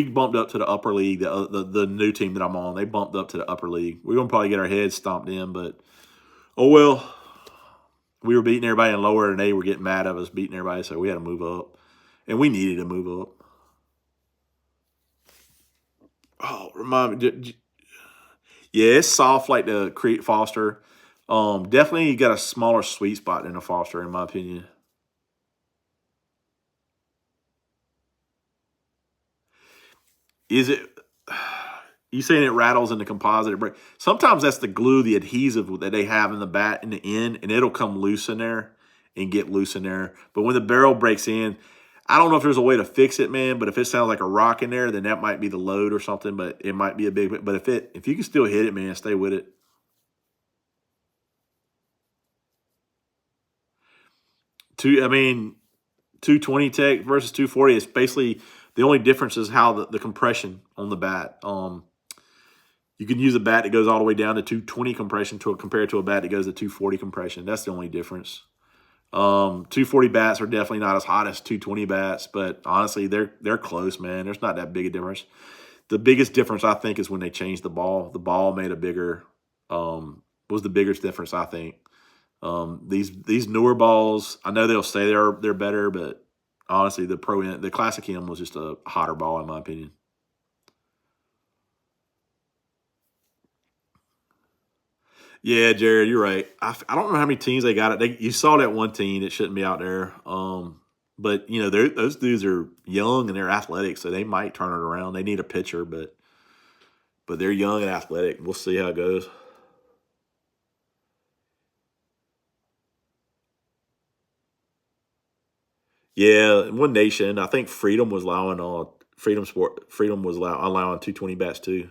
bumped up to the upper league. The new team that I'm on, they bumped up to the upper league. We're gonna probably get our heads stomped in, but oh well. We were beating everybody in lower, and they were getting mad at us beating everybody, so we had to move up, and we needed to move up. Oh, remind me, yeah, it's soft like the Crete Foster. Definitely you got a smaller sweet spot than a Foster, in my opinion. Is it? You saying it rattles in the composite? Sometimes that's the glue, the adhesive that they have in the bat in the end, and it'll come loose in there and get loose in there. But when the barrel breaks in, I don't know if there's a way to fix it, man. But if it sounds like a rock in there, then that might be the load or something. But it might be a big. But if you can still hit it, man, stay with it. I mean, 220 tech versus 240. It's basically the only difference is how the compression on the bat. You can use a bat that goes all the way down to 220 compression compared to a bat that goes to 240 compression. That's the only difference. 240 bats are definitely not as hot as 220 bats, but honestly, they're close, man. There's not that big a difference. The biggest difference I think is when they changed the ball. The ball made a bigger was the biggest difference I think. These newer balls, I know they'll say they're better, but honestly, the Classic M was just a hotter ball in my opinion. Yeah, Jared, you're right. I don't know how many teams they got it. You saw that one team that shouldn't be out there. But you know those dudes are young and they're athletic, so they might turn it around. They need a pitcher, but But they're young and athletic. We'll see how it goes. Yeah, One Nation. I think Freedom was allowing Freedom was allowing 220 bats too.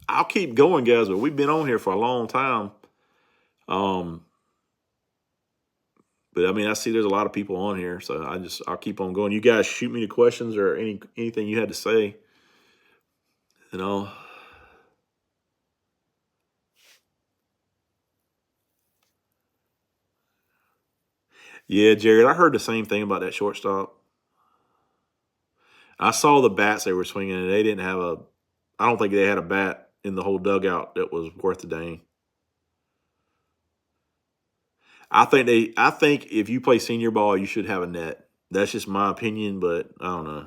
I'll keep going, guys, but we've been on here for a long time. Um, but I mean, I see there's a lot of people on here, so I'll keep on going. You guys shoot me the questions or anything you had to say. You know. Yeah, Jared, I heard the same thing about that shortstop. I saw the bats they were swinging, and they didn't have a. I don't think they had a bat in the whole dugout that was worth a dang. I think if you play senior ball, you should have a net. That's just my opinion, but I don't know.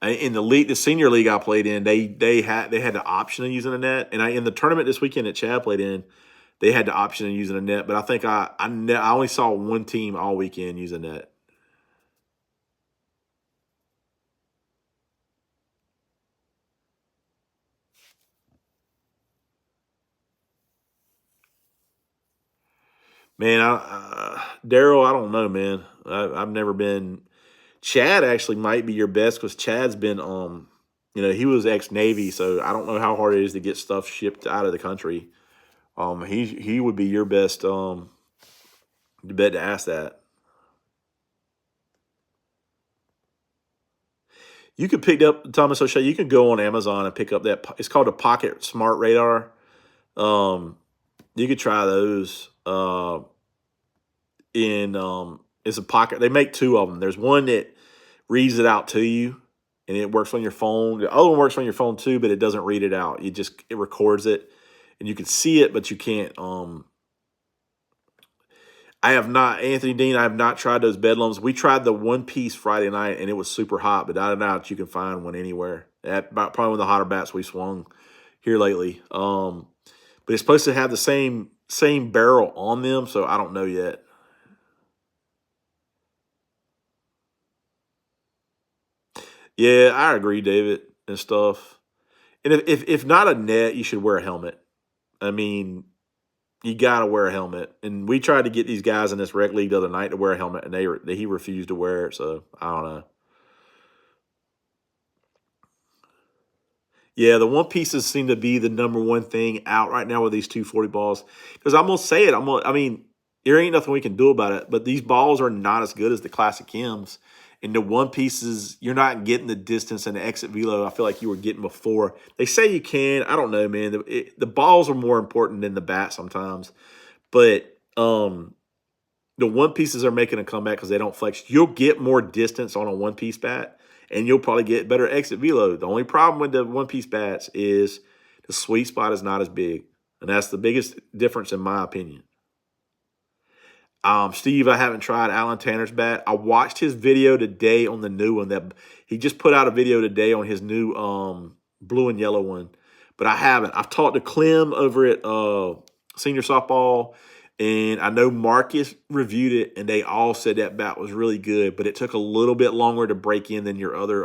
In the league, the senior league I played in, they had the option of using a net, and in the tournament this weekend that Chad played in, they had the option of using a net. But I think I only saw one team all weekend use a net. Man, Daryl, I don't know, man. I've never been. Chad actually might be your best because Chad's been he was ex Navy, so I don't know how hard it is to get stuff shipped out of the country. He would be your best bet to ask that. You could pick up Thomas O'Shea. You could go on Amazon and pick up that. It's called a Pocket Smart Radar. Um, you could try those. It's a pocket. They make two of them. There's one that reads it out to you, and it works on your phone. The other one works on your phone too, but it doesn't read it out. It records it, and you can see it, but you can't. I have not, Anthony Dean. I have not tried those bedlams. We tried the One Piece Friday night, and it was super hot. But I don't know if you can find one anywhere. Probably one of the hotter bats we swung here lately. But it's supposed to have the same barrel on them, so I don't know yet. Yeah, I agree, David, and stuff. And if not a net, you should wear a helmet. I mean, you got to wear a helmet. And we tried to get these guys in this rec league the other night to wear a helmet, and he refused to wear it. So I don't know. Yeah, the one pieces seem to be the number one thing out right now with these 240 balls. Because I'm gonna say it, I mean, there ain't nothing we can do about it. But these balls are not as good as the classic Kims. And the one pieces, you're not getting the distance and the exit velo I feel like you were getting before. They say you can. I don't know, man. The balls are more important than the bat sometimes. But the one pieces are making a comeback because they don't flex. You'll get more distance on a one piece bat, and you'll probably get better exit velo. The only problem with the one piece bats is the sweet spot is not as big, and that's the biggest difference in my opinion. Steve, I haven't tried Alan Tanner's bat. I watched his video today on the new one that he just put out a video today on his new blue and yellow one, but I haven't. I've talked to Clem over at senior softball, and I know Marcus reviewed it, and they all said that bat was really good, but it took a little bit longer to break in than your other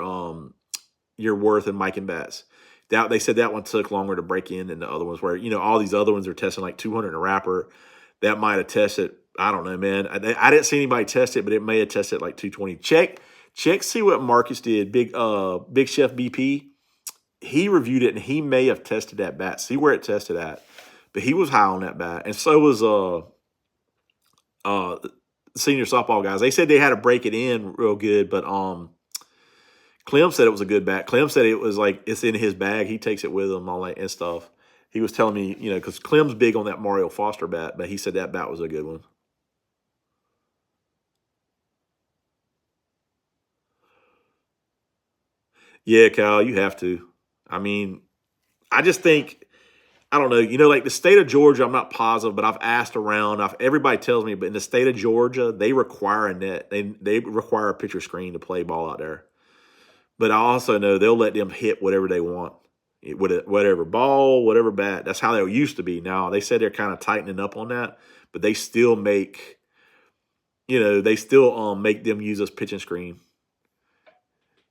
your Worth and Mike and bats. That they said that one took longer to break in than the other ones. Where all these other ones are testing like 200 in a wrapper. That might have tested. I don't know, man. I didn't see anybody test it, but it may have tested like 220. Check, see what Marcus did. Big Chef BP. He reviewed it, and he may have tested that bat. See where it tested at. But he was high on that bat, and so was uh senior softball guys. They said they had to break it in real good, but Clem said it was a good bat. Clem said it was like it's in his bag. He takes it with him, all that and stuff. He was telling me, because Clem's big on that Mario Foster bat, but he said that bat was a good one. Yeah, Kyle, you have to. I mean, I just think I don't know. Like the state of Georgia, I'm not positive, but I've asked around. Everybody tells me, but in the state of Georgia, they require a net. They require a pitcher screen to play ball out there. But I also know they'll let them hit whatever they want, whatever ball, whatever bat. That's how they used to be. Now they said they're kind of tightening up on that, but they still make, they still make them use us pitch and screen.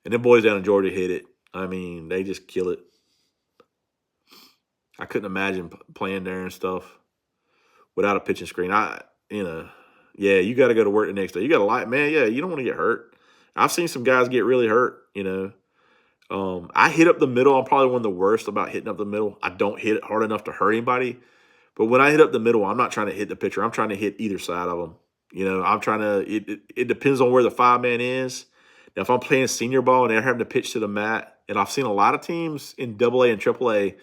And them boys down in Georgia hit it. I mean, they just kill it. I couldn't imagine playing there and stuff without a pitching screen. Yeah, you got to go to work the next day. You got to man. Yeah, you don't want to get hurt. I've seen some guys get really hurt. I hit up the middle. I'm probably one of the worst about hitting up the middle. I don't hit it hard enough to hurt anybody. But when I hit up the middle, I'm not trying to hit the pitcher. I'm trying to hit either side of them. I'm trying to. It depends on where the 5-man is. Now, if I'm playing senior ball and they're having to pitch to the mat, and I've seen a lot of teams in AA and AAA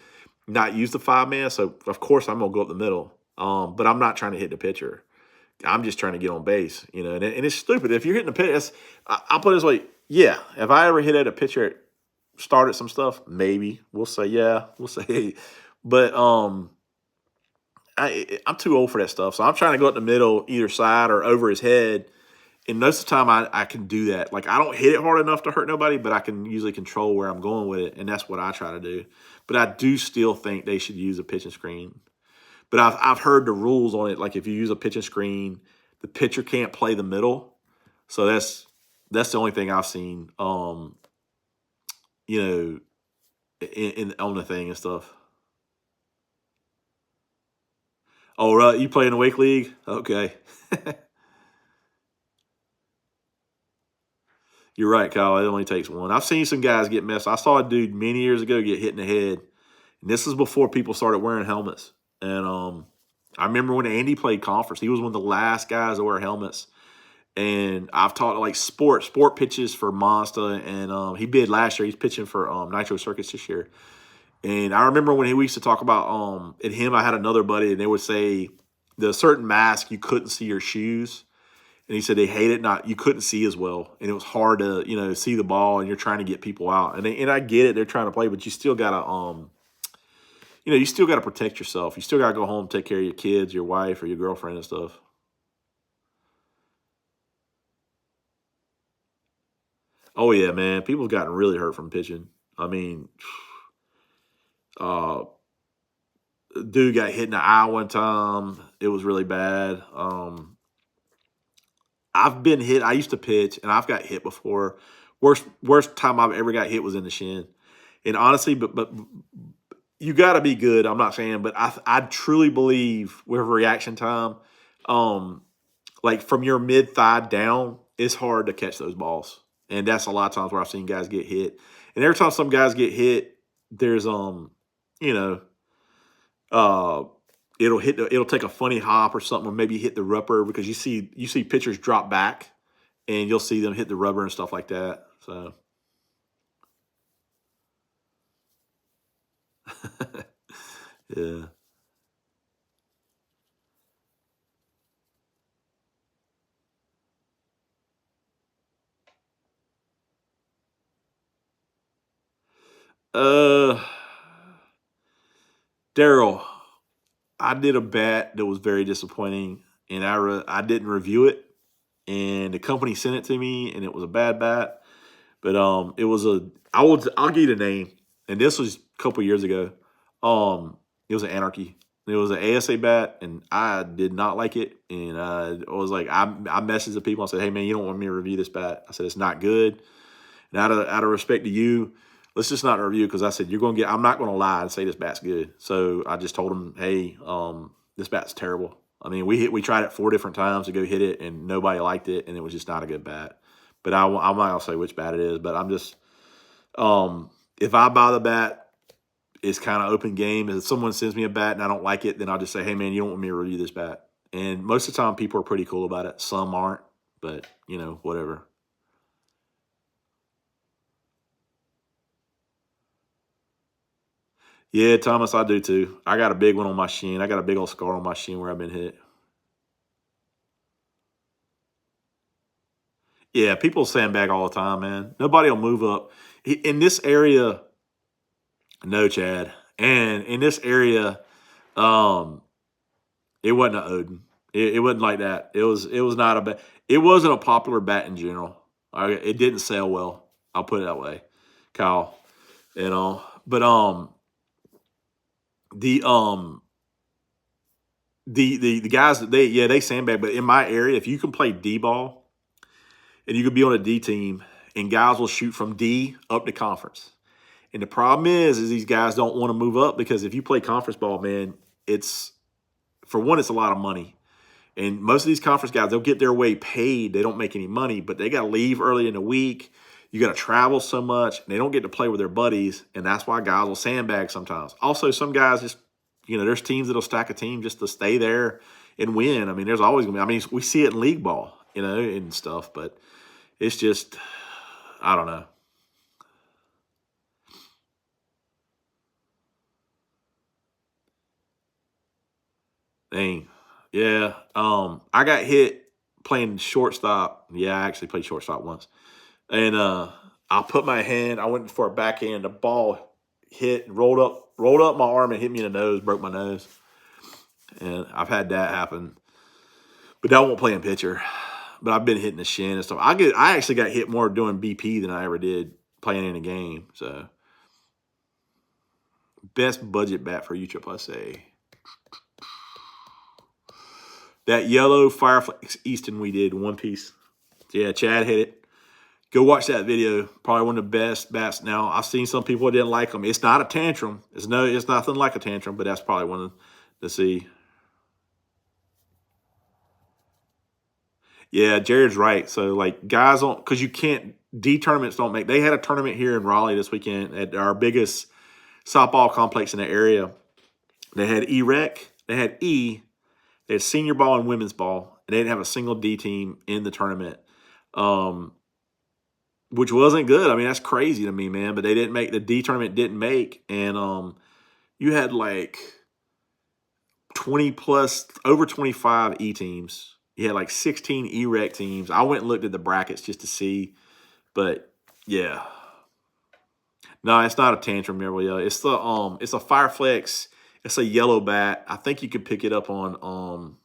not use the 5-man, so of course I'm gonna go up the middle. But I'm not trying to hit the pitcher. I'm just trying to get on base, and it's stupid. If you're hitting the pitch, I'll put it this way. Yeah, if I ever hit at a pitcher, started some stuff, maybe we'll say, but I'm too old for that stuff. So I'm trying to go up the middle, either side or over his head. And most of the time I can do that. Like, I don't hit it hard enough to hurt nobody, but I can usually control where I'm going with it. And that's what I try to do. But I do still think they should use a pitching screen. But I've heard the rules on it. Like, if you use a pitching screen, the pitcher can't play the middle. So that's the only thing I've seen, on the thing and stuff. Oh, right. You play in the Wake League? Okay. You're right, Kyle. It only takes one. I've seen some guys get messed. I saw a dude many years ago get hit in the head. And this is before people started wearing helmets. And I remember when Andy played conference, he was one of the last guys to wear helmets. And I've taught like sport pitches for Monster. And he bid last year. He's pitching for Nitro Circus this year. And I remember when we used to talk about and him, I had another buddy, and they would say the certain mask, you couldn't see your shoes. And he said they hate it. You couldn't see as well, and it was hard to see the ball, and you're trying to get people out. And I get it, they're trying to play, but you still gotta you still gotta protect yourself. You still gotta go home, take care of your kids, your wife, or your girlfriend and stuff. Oh yeah, man, people have gotten really hurt from pitching. I mean, uh, dude got hit in the eye one time. It was really bad. I've been hit. I used to pitch, and I've got hit before. Worst time I've ever got hit was in the shin. And honestly, but you got to be good. I'm not saying, but I truly believe with reaction time, like from your mid thigh down, it's hard to catch those balls. And that's a lot of times where I've seen guys get hit. And every time some guys get hit, there's you know, uh it'll take a funny hop or something, or maybe hit the rubber, because you see pitchers drop back and you'll see them hit the rubber and stuff like that. So yeah. Uh Daryl, I did a bat that was very disappointing, and I didn't review it, and the company sent it to me, and it was a bad bat. But it was I'll give you the name, and this was a couple years ago. It was an Anarchy. It was an ASA bat, and I did not like it. And I was like, I messaged the people. I said, hey man, you don't want me to review this bat? I said it's not good. And out of respect to you, let's just not review, because I said you're gonna get. I'm not gonna lie and say this bat's good. So I just told him, hey, this bat's terrible. I mean, we tried it 4 different times to go hit it, and nobody liked it, and it was just not a good bat. But I'm not gonna say which bat it is. But I'm just, if I buy the bat, it's kind of open game. If someone sends me a bat and I don't like it, then I'll just say, hey man, you don't want me to review this bat. And most of the time, people are pretty cool about it. Some aren't, but whatever. Yeah, Thomas, I do too. I got a big one on my shin. I got a big old scar on my shin where I've been hit. Yeah, people sandbag all the time, man. Nobody will move up. In this area, no, Chad. And in this area, um, it wasn't a Odin. It wasn't like that. It was not a bat. It wasn't a popular bat in general. It didn't sell well. I'll put it that way. Kyle. But the the guys that they sandbag, but in my area, if you can play D ball and you can be on a D team, and guys will shoot from D up to conference. And the problem is these guys don't want to move up because if you play conference ball, man, it's for one, it's a lot of money. And most of these conference guys, they'll get their way paid. They don't make any money, but they got to leave early in the week. You got to travel so much, and they don't get to play with their buddies, and that's why guys will sandbag sometimes. Also, some guys just, there's teams that'll stack a team just to stay there and win. I mean, there's always going to be, we see it in league ball, and stuff, but it's just, I don't know. Dang. Yeah. I got hit playing shortstop. Yeah, I actually played shortstop once. And I put my hand, I went for a backhand, the ball hit and rolled up my arm and hit me in the nose, broke my nose. And I've had that happen. But I won't play in pitcher. But I've been hitting the shin and stuff. I actually got hit more doing BP than I ever did playing in a game. So best budget bat for Utrip, I say. That yellow Fireflex Easton we did, one piece. Yeah, Chad hit it. Go watch that video. Probably one of the best bats. Now, I've seen some people that didn't like them. It's not a tantrum. It's nothing like a tantrum, but that's probably one to see. Yeah, Jared's right. So, like, guys don't, because you can't, D tournaments don't make, they had a tournament here in Raleigh this weekend at our biggest softball complex in the area. They had E-Rec, they had E, they had senior ball and women's ball, and they didn't have a single D team in the tournament. Which wasn't good. I mean, that's crazy to me, man. But they didn't make, the D tournament didn't make. And you had like 20 plus, over 25 E teams. You had like 16 E-Rec teams. I went and looked at the brackets just to see. But yeah. No, it's not a tantrum, nearly. It's a Fireflex. It's a yellow bat. I think you could pick it up on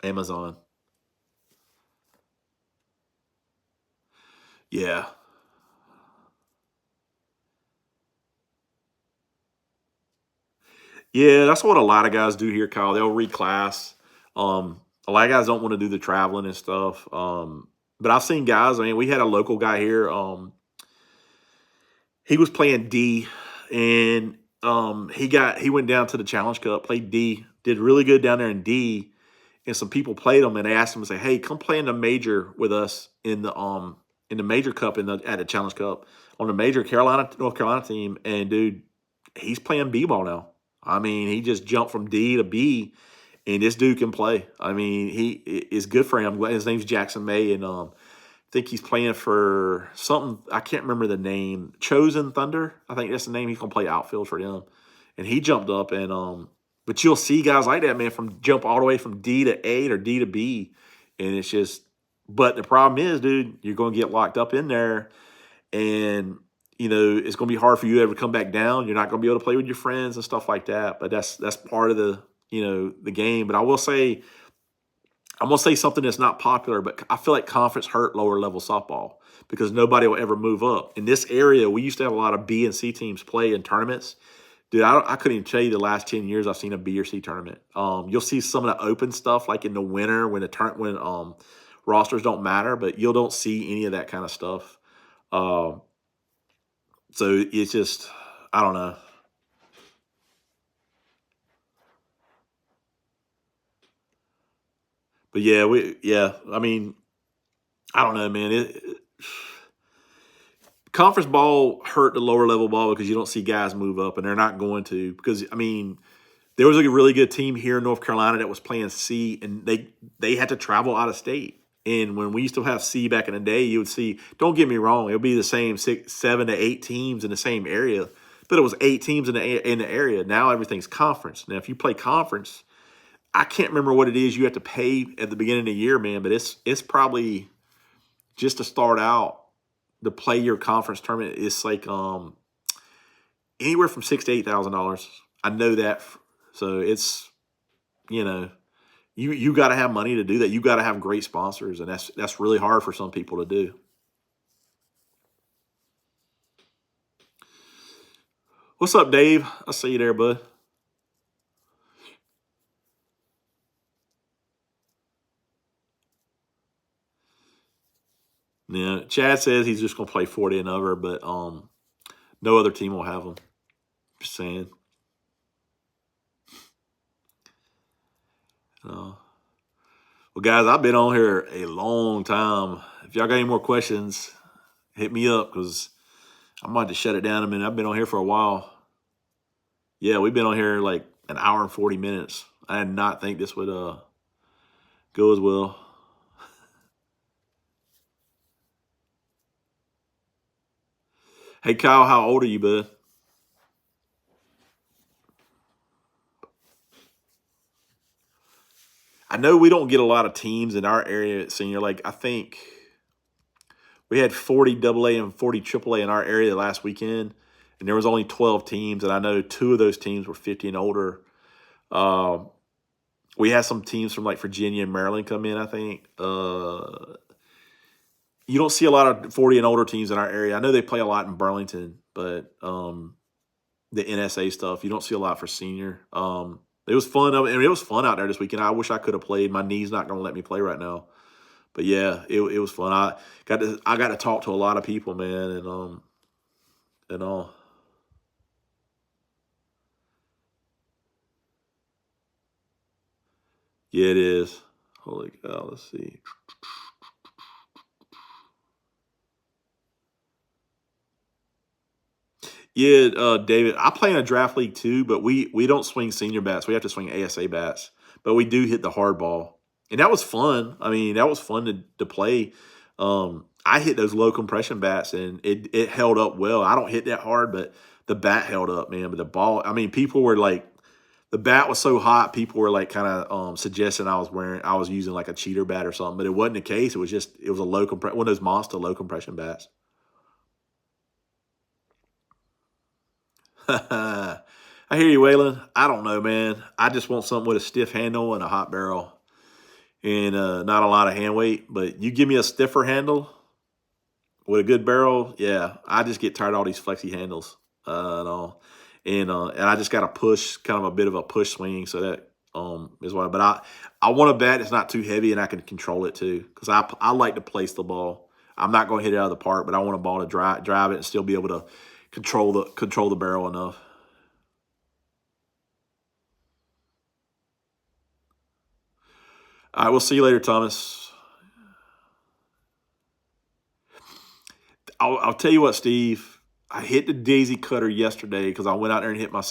Amazon. Yeah. Yeah, that's what a lot of guys do here, Kyle. They'll reclass. A lot of guys don't want to do the traveling and stuff. But I've seen guys, we had a local guy here. He was playing D, and he went down to the Challenge Cup, played D, did really good down there in D, and some people played him, and they asked him to say, "Hey, come play in the major with us in the major cup at the Challenge Cup on the major North Carolina team." And dude, he's playing B ball now. He just jumped from D to B, and this dude can play. He is good for him. His name's Jackson May, and I think he's playing for something. I can't remember the name. Chosen Thunder, I think that's the name. He's gonna play outfield for them, and he jumped up. And but you'll see guys like that, man, from jump all the way from D to A or D to B, and it's just. But the problem is, dude, you're gonna get locked up in there, and it's going to be hard for you to ever come back down. You're not going to be able to play with your friends and stuff like that. But that's part of the game. But I'm going to say something that's not popular, but I feel like conference hurt lower level softball because nobody will ever move up. In this area, we used to have a lot of B and C teams play in tournaments. Dude, I couldn't even tell you the last 10 years I've seen a B or C tournament. You'll see some of the open stuff like in the winter when rosters don't matter, but you don't see any of that kind of stuff. So it's just, I don't know. But yeah, I don't know, man. Conference ball hurt the lower level ball because you don't see guys move up, and they're not going to. Because there was a really good team here in North Carolina that was playing C, and they had to travel out of state. And when we used to have C back in the day, you would see, don't get me wrong, it'll be the same 6, 7 to 8 teams in the same area, but it was 8 teams in the area. Now everything's conference. Now, if you play conference, I can't remember what it is you have to pay at the beginning of the year, man, but it's probably just to start out to play your conference tournament. It's like anywhere from $6,000 to $8,000. I know that. So it's, You got to have money to do that. You got to have great sponsors, and that's really hard for some people to do. What's up, Dave? I see you there, bud. Yeah, Chad says he's just gonna play 40 and over, but no other team will have him. Just saying. Well, guys, I've been on here a long time. If y'all got any more questions, hit me up because I might have to shut it down a minute. I've been on here for a while. Yeah, we've been on here like an hour and 40 minutes. I did not think this would go as well. Hey, Kyle, how old are you, bud? I know we don't get a lot of teams in our area at senior. Like, I think we had 40 AA and 40 AAA in our area last weekend, and there was only 12 teams, and I know 2 of those teams were 50 and older. We had some teams from like Virginia and Maryland come in, I think. You don't see a lot of 40 and older teams in our area. I know they play a lot in Burlington, but the NSA stuff, you don't see a lot for senior. It was fun. I mean, it was fun out there this weekend. I wish I could have played. My knee's not going to let me play right now. But yeah, it was fun. I got to talk to a lot of people, man, and all. Yeah, it is. Holy cow! Let's see. Yeah, David, I play in a draft league too, but we don't swing senior bats. We have to swing ASA bats, but we do hit the hard ball, and that was fun. I mean, that was fun to play. I hit those low compression bats, and it held up well. I don't hit that hard, but the bat held up, man. But the ball, I mean, people were like, the bat was so hot, people were like kind of suggesting I was using like a cheater bat or something, but it wasn't the case. It was a low compression, one of those monster low compression bats. I hear you, Waylon. I don't know, man. I just want something with a stiff handle and a hot barrel and not a lot of hand weight. But you give me a stiffer handle with a good barrel, yeah, I just get tired of all these flexy handles and all. And I just got to push, kind of a bit of a push swing. So that is why. But I want a bat that's not too heavy and I can control it too. Because I like to place the ball. I'm not going to hit it out of the park, but I want a ball to drive it and still be able to control the barrel enough. All right, we'll see you later, Thomas. I'll tell you what, Steve. I hit the daisy cutter yesterday because I went out there and hit my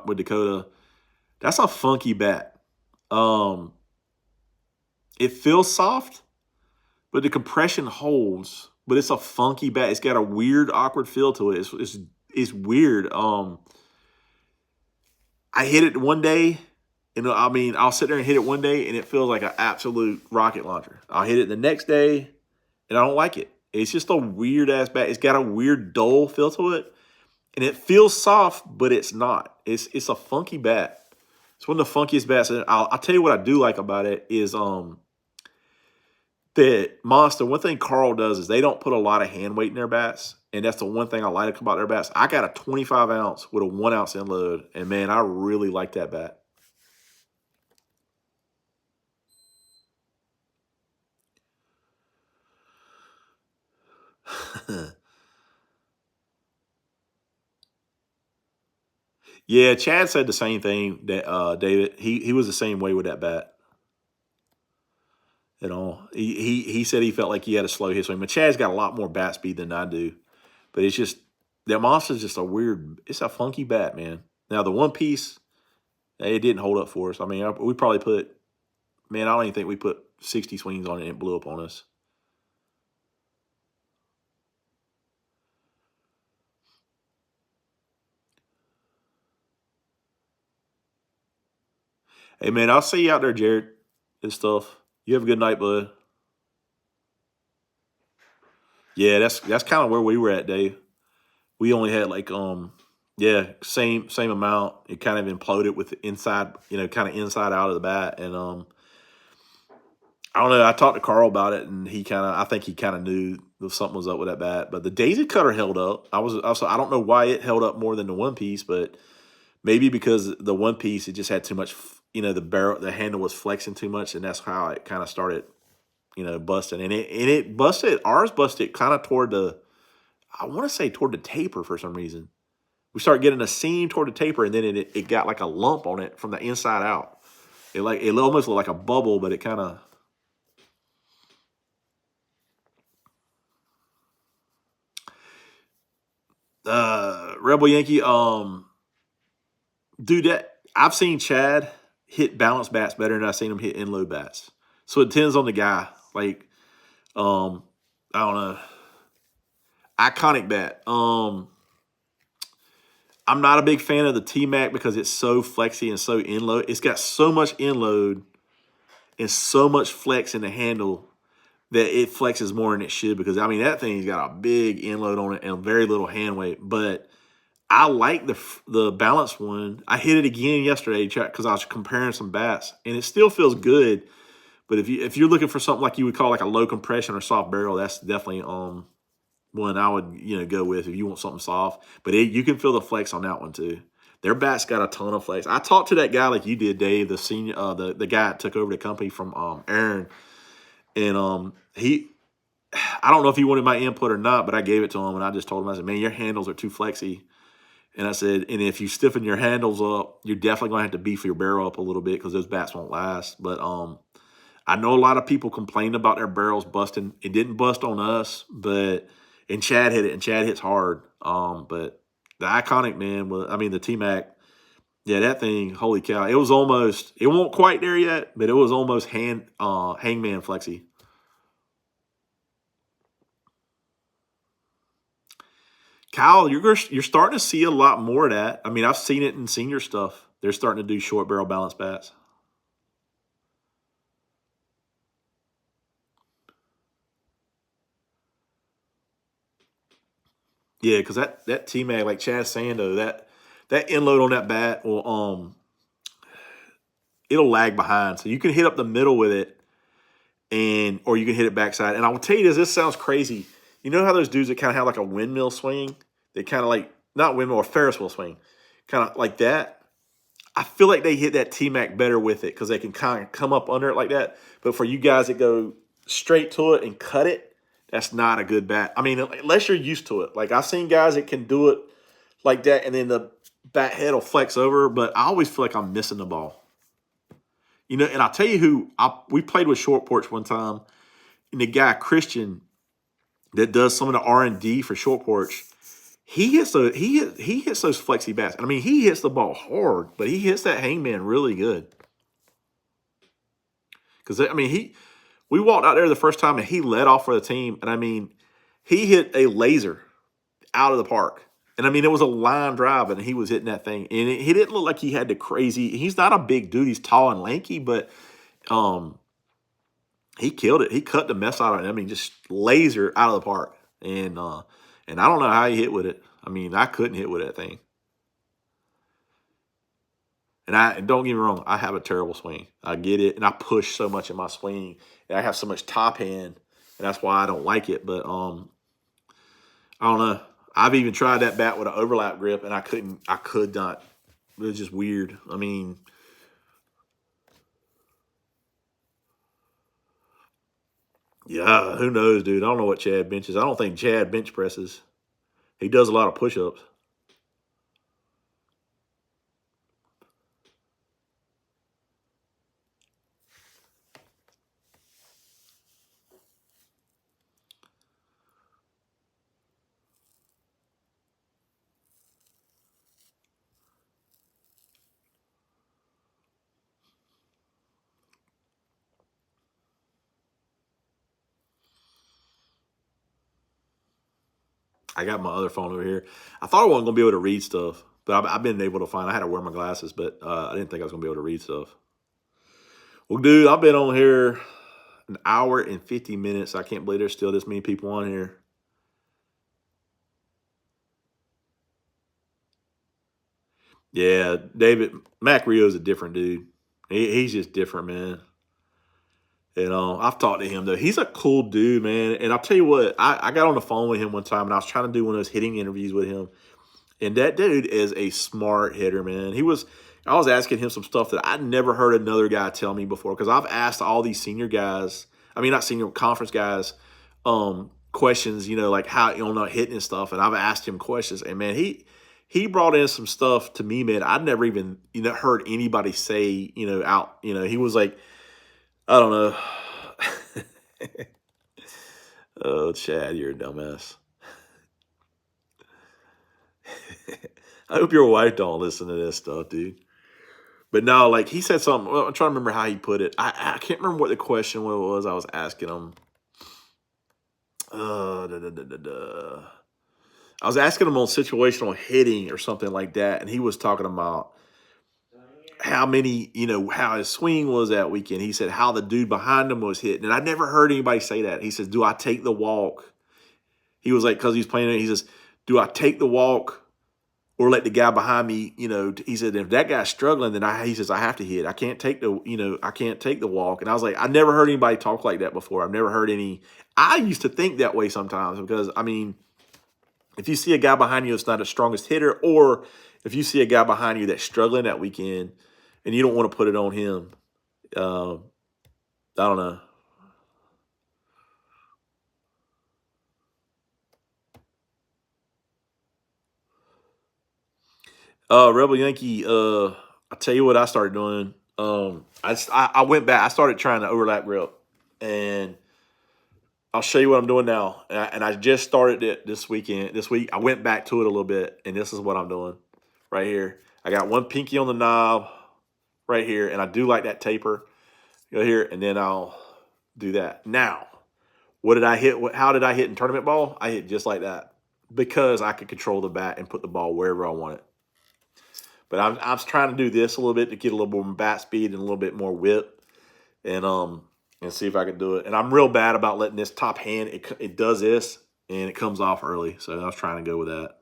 with Dakota. That's a funky bat. Um, it feels soft, but the compression holds. But it's a funky bat. It's got a weird, awkward feel to it. It's weird. I hit it one day, and I mean, I'll sit there and hit it one day, and it feels like an absolute rocket launcher. I'll hit it the next day, and I don't like it. It's just a weird ass bat. It's got a weird dull feel to it, and it feels soft, but it's not. It's a funky bat. It's one of the funkiest bats. And I'll tell you what I do like about it is that Monster. One thing Carl does is they don't put a lot of hand weight in their bats, and that's the one thing I like about their bats. I got a 25 ounce with a 1 ounce end load, and man, I really like that bat. Yeah, Chad said the same thing that David. He was the same way with that bat. You know, he said he felt like he had a slow hit swing. But Chad's got a lot more bat speed than I do. But it's just that monster's just a weird. It's a funky bat, man. Now the one piece, it didn't hold up for us. I mean, we probably put, man, I don't even think we put 60 swings on it and it blew up on us. Hey, man, I'll see you out there, Jared, and stuff. You have a good night, bud. Yeah, that's kind of where we were at, Dave. We only had like yeah, same amount. It kind of imploded with the inside, kind of inside out of the bat, and I don't know. I talked to Carl about it, and I think he kind of knew that something was up with that bat. But the Daisy Cutter held up. I don't know why it held up more than the One Piece, but maybe because the One Piece it just had too much. The handle was flexing too much, and that's how it kind of started, busting. And it busted. Ours busted kind of toward the. I want to say toward the taper for some reason. We started getting a seam toward the taper, and then it got like a lump on it from the inside out. It almost looked like a bubble, but it kind of. Rebel Yankee, dude, that I've seen Chad hit balance bats better than I've seen him hit in low bats. So it depends on the guy. Like, um, I don't know. Iconic bat. I'm not a big fan of the T Mac because it's so flexy and so inload. It's got so much inload and so much flex in the handle that it flexes more than it should. Because I mean that thing's got a big inload on it and very little hand weight. But I like the balanced one. I hit it again yesterday because I was comparing some bats, and it still feels good. But if you're looking for something like you would call like a low compression or soft barrel, that's definitely one I would go with if you want something soft. But you can feel the flex on that one too. Their bats got a ton of flex. I talked to that guy like you did, Dave, the senior, the guy that took over the company from Aaron, and I don't know if he wanted my input or not, but I gave it to him, and I just told him, I said, man, your handles are too flexy. And I said, and if you stiffen your handles up, you're definitely going to have to beef your barrel up a little bit because those bats won't last. But I know a lot of people complained about their barrels busting. It didn't bust on us, and Chad hit it, and Chad hits hard. But the Iconic, man, the T-Mac, yeah, that thing, holy cow. It won't quite there yet, but it was almost hangman flexy. Kyle, you're starting to see a lot more of that. I mean, I've seen it in senior stuff. They're starting to do short barrel balance bats. Yeah, because that T Mag like Chad Sando, that inload on that bat it'll lag behind. So you can hit up the middle with it, or you can hit it backside. And I will tell you this sounds crazy. You know how those dudes that kind of have like a windmill swing? They kind of like not windmill or Ferris wheel swing, kind of like that. I feel like they hit that T Mac better with it because they can kind of come up under it like that. But for you guys that go straight to it and cut it, that's not a good bat. I mean, unless you're used to it. Like I've seen guys that can do it like that, and then the bat head will flex over. But I always feel like I'm missing the ball. And I'll tell you we played with Short Porch one time, and the guy Christian that does some of the R&D for Short Porch, he hits those flexi bats. I mean, he hits the ball hard, but he hits that hangman really good. Because I mean, we walked out there the first time and he led off for the team, and I mean, he hit a laser out of the park, and I mean, it was a line drive, and he was hitting that thing, and he didn't look like he had the crazy. He's not a big dude; he's tall and lanky, but he killed it. He cut the mess out of it. I mean, just laser out of the park, and I don't know how he hit with it. I mean, I couldn't hit with that thing. And don't get me wrong, I have a terrible swing. I get it, and I push so much in my swing, and I have so much top hand, and that's why I don't like it. But I don't know. I've even tried that bat with an overlap grip, and I couldn't. I could not. It was just weird. I mean, yeah, who knows, dude? I don't know what Chad benches. I don't think Chad bench presses. He does a lot of push-ups. I got my other phone over here. I thought I wasn't gonna be able to read stuff, but I've been able to find. I had to wear my glasses, but I didn't think I was gonna be able to read stuff. Well, dude, I've been on here an hour and 50 minutes. I can't believe there's still this many people on here. Yeah, David Mac Rio's a different dude. He's just different, man. And I've talked to him though. He's a cool dude, man. And I'll tell you what, I got on the phone with him one time and I was trying to do one of those hitting interviews with him. And that dude is a smart hitter, man. I was asking him some stuff that I'd never heard another guy tell me before. Because I've asked all these senior guys, I mean not senior conference guys, questions, like how not hitting and stuff. And I've asked him questions. And man, he brought in some stuff to me, man. I'd never even heard anybody say, out. He was like, I don't know. Oh, Chad, you're a dumbass. I hope your wife don't listen to this stuff, dude. But no, like he said something. Well, I'm trying to remember how he put it. I can't remember what the question was I was asking him. I was asking him on situational hitting or something like that, and he was talking about how many, how his swing was that weekend. He said how the dude behind him was hitting, and I never heard anybody say that. He says, "Do I take the walk?" He was like, because he's playing it. He says, "Do I take the walk or let the guy behind me?" He said, "If that guy's struggling, then he says I have to hit. I can't take I can't take the walk." And I was like, I never heard anybody talk like that before. I've never heard any. I used to think that way sometimes because I mean, if you see a guy behind you that's not the strongest hitter, or if you see a guy behind you that's struggling that weekend, and you don't want to put it on him, I don't know. Rebel Yankee. I tell you what, I started doing. I went back. I started trying to overlap grip, and I'll show you what I'm doing now. And I just started it this weekend. This week, I went back to it a little bit, and this is what I'm doing right here. I got one pinky on the knob right here, and I do like that taper. Go here, and then I'll do that. Now, what did I hit? How did I hit in tournament ball? I hit just like that because I could control the bat and put the ball wherever I want it. But I'm trying to do this a little bit to get a little more bat speed and a little bit more whip, and see if I can do it. And I'm real bad about letting this top hand. It does this and it comes off early. So I was trying to go with that.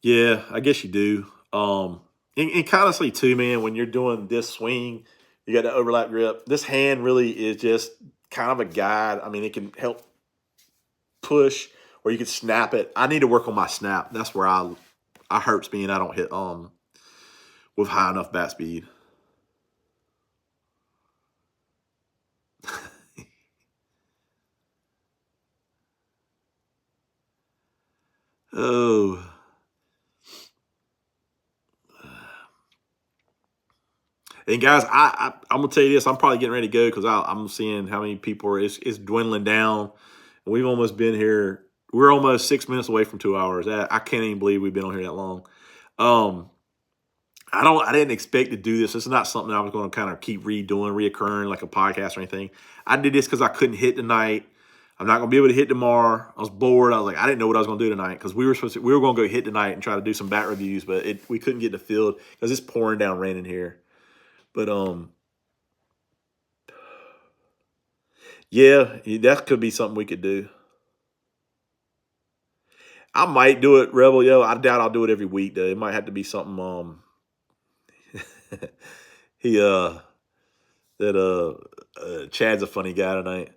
Yeah, I guess you do. And honestly too, man, when you're doing this swing, you got the overlap grip. This hand really is just kind of a guide. I mean, it can help push or you can snap it. I need to work on my snap. That's where I hurts me and I don't hit with high enough bat speed. Oh. And guys, I'm gonna tell you this. I'm probably getting ready to go because I'm seeing how many people are. It's dwindling down. We've almost been here. We're almost 6 minutes away from 2 hours. I can't even believe we've been on here that long. Um, I didn't expect to do this. This is not something I was going to kind of keep reoccurring like a podcast or anything. I did this because I couldn't hit tonight. I'm not going to be able to hit tomorrow. I was bored. I was like, I didn't know what I was going to do tonight because we were going to go hit tonight and try to do some bat reviews, but we couldn't get in the field because it's pouring down rain in here. But yeah, that could be something we could do. I might do it, Rebel. Yo, I doubt I'll do it every week though. It might have to be something. He that Chad's a funny guy tonight.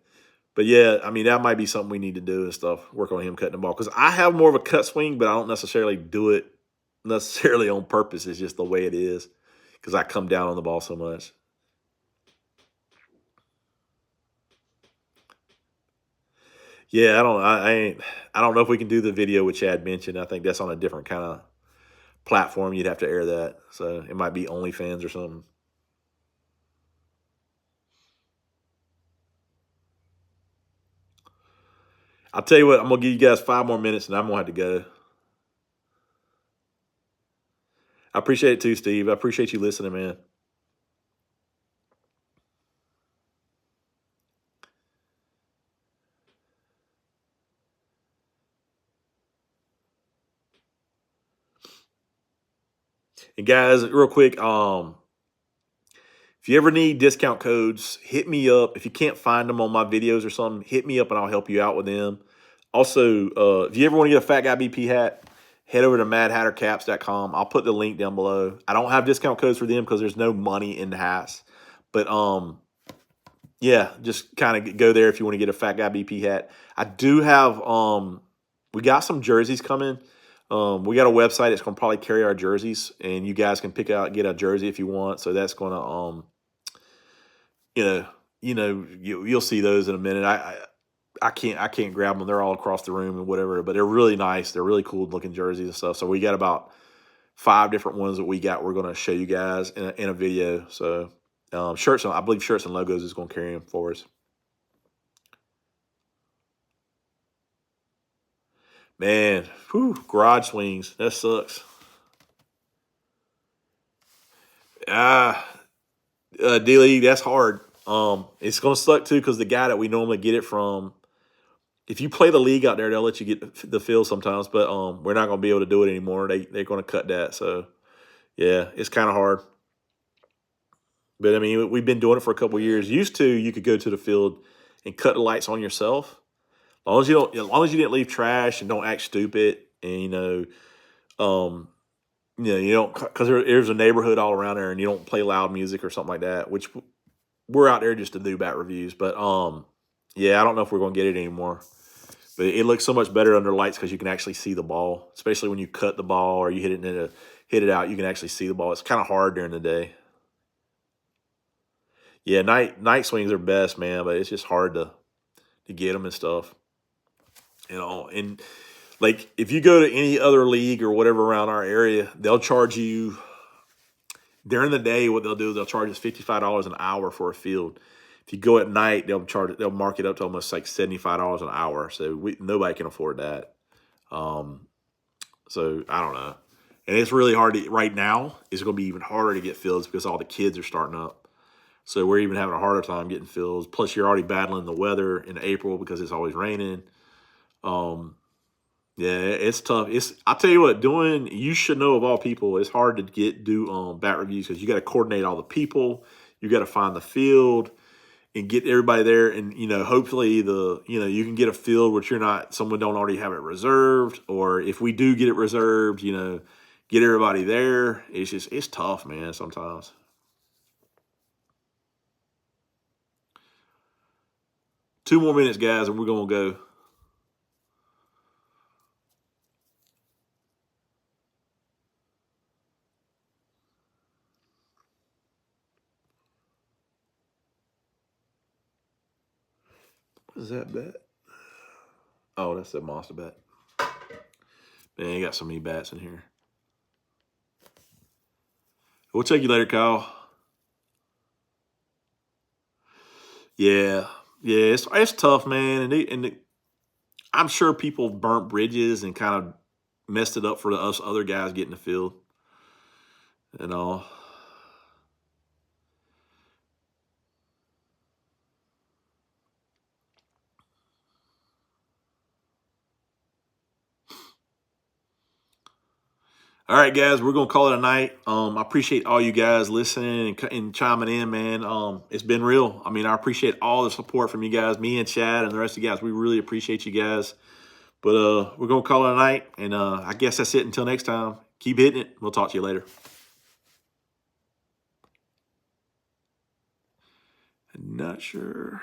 But yeah, I mean that might be something we need to do and stuff. Work on him cutting the ball because I have more of a cut swing, but I don't necessarily do it necessarily on purpose. It's just the way it is because I come down on the ball so much. Yeah, I don't know if we can do the video which Chad mentioned. I think that's on a different kind of platform. You'd have to air that, so it might be OnlyFans or something. I'll tell you what. I'm gonna give you guys 5 more minutes, and I'm gonna have to go. I appreciate it too, Steve. I appreciate you listening, man. And guys, real quick, if you ever need discount codes, hit me up. If you can't find them on my videos or something, hit me up and I'll help you out with them. Also, if you ever want to get a Fat Guy BP hat, head over to madhattercaps.com. I'll put the link down below. I don't have discount codes for them because there's no money in the hats. But yeah, just kind of go there if you want to get a Fat Guy BP hat. I do have we got some jerseys coming. We got a website that's gonna probably carry our jerseys, and you guys can pick out get a jersey if you want. So that's gonna you know, you'll see those in a minute. I can't grab them. They're all across the room and whatever, but they're really nice. They're really cool looking jerseys and stuff. So we got about 5 different ones that we got. We're going to show you guys in a video. So shirts, I believe shirts and logos is going to carry them for us. Man, whew, garage swings. That sucks. D-League, that's hard. It's going to suck too because the guy that we normally get it from, if you play the league out there, they'll let you get the field sometimes, but we're not going to be able to do it anymore. They're going to cut that. So, yeah, it's kind of hard. But, I mean, we've been doing it for a couple of years. Used to, you could go to the field and cut the lights on yourself. As long as you didn't leave trash and don't act stupid, and you don't, because there's a neighborhood all around there, and you don't play loud music or something like that. Which we're out there just to do bat reviews, but yeah, I don't know if we're gonna get it anymore. But it looks so much better under lights because you can actually see the ball, especially when you cut the ball or you hit it out. You can actually see the ball. It's kind of hard during the day. Yeah, night swings are best, man, but it's just hard to get them and stuff. And like if you go to any other league or whatever around our area, they'll charge you during the day. What they'll do is they'll charge us $55 an hour for a field. If you go at night, they'll mark it up to almost like $75 an hour. So nobody can afford that. So I don't know. And it's really hard right now. It's going to be even harder to get fields because all the kids are starting up. So we're even having a harder time getting fields. Plus, you're already battling the weather in April because it's always raining. Yeah, it's tough. I'll tell you what, you should know of all people, it's hard to do bat reviews because you got to coordinate all the people. You got to find the field and get everybody there. And, hopefully you can get a field which someone don't already have it reserved. Or if we do get it reserved, get everybody there. It's tough, man, sometimes. Two more minutes, guys, and we're going to go. What is that bat? Oh, that's that monster bat. Man, you got so many bats in here. We'll check you later, Kyle. Yeah, it's tough, man, and I'm sure people burnt bridges and kind of messed it up for us other guys getting the field and all. All right, guys, we're gonna call it a night. I appreciate all you guys listening and chiming in, man. It's been real. I mean, I appreciate all the support from you guys, me and Chad and the rest of you guys. We really appreciate you guys. But we're gonna call it a night, and I guess that's it until next time. Keep hitting it. We'll talk to you later. Not sure.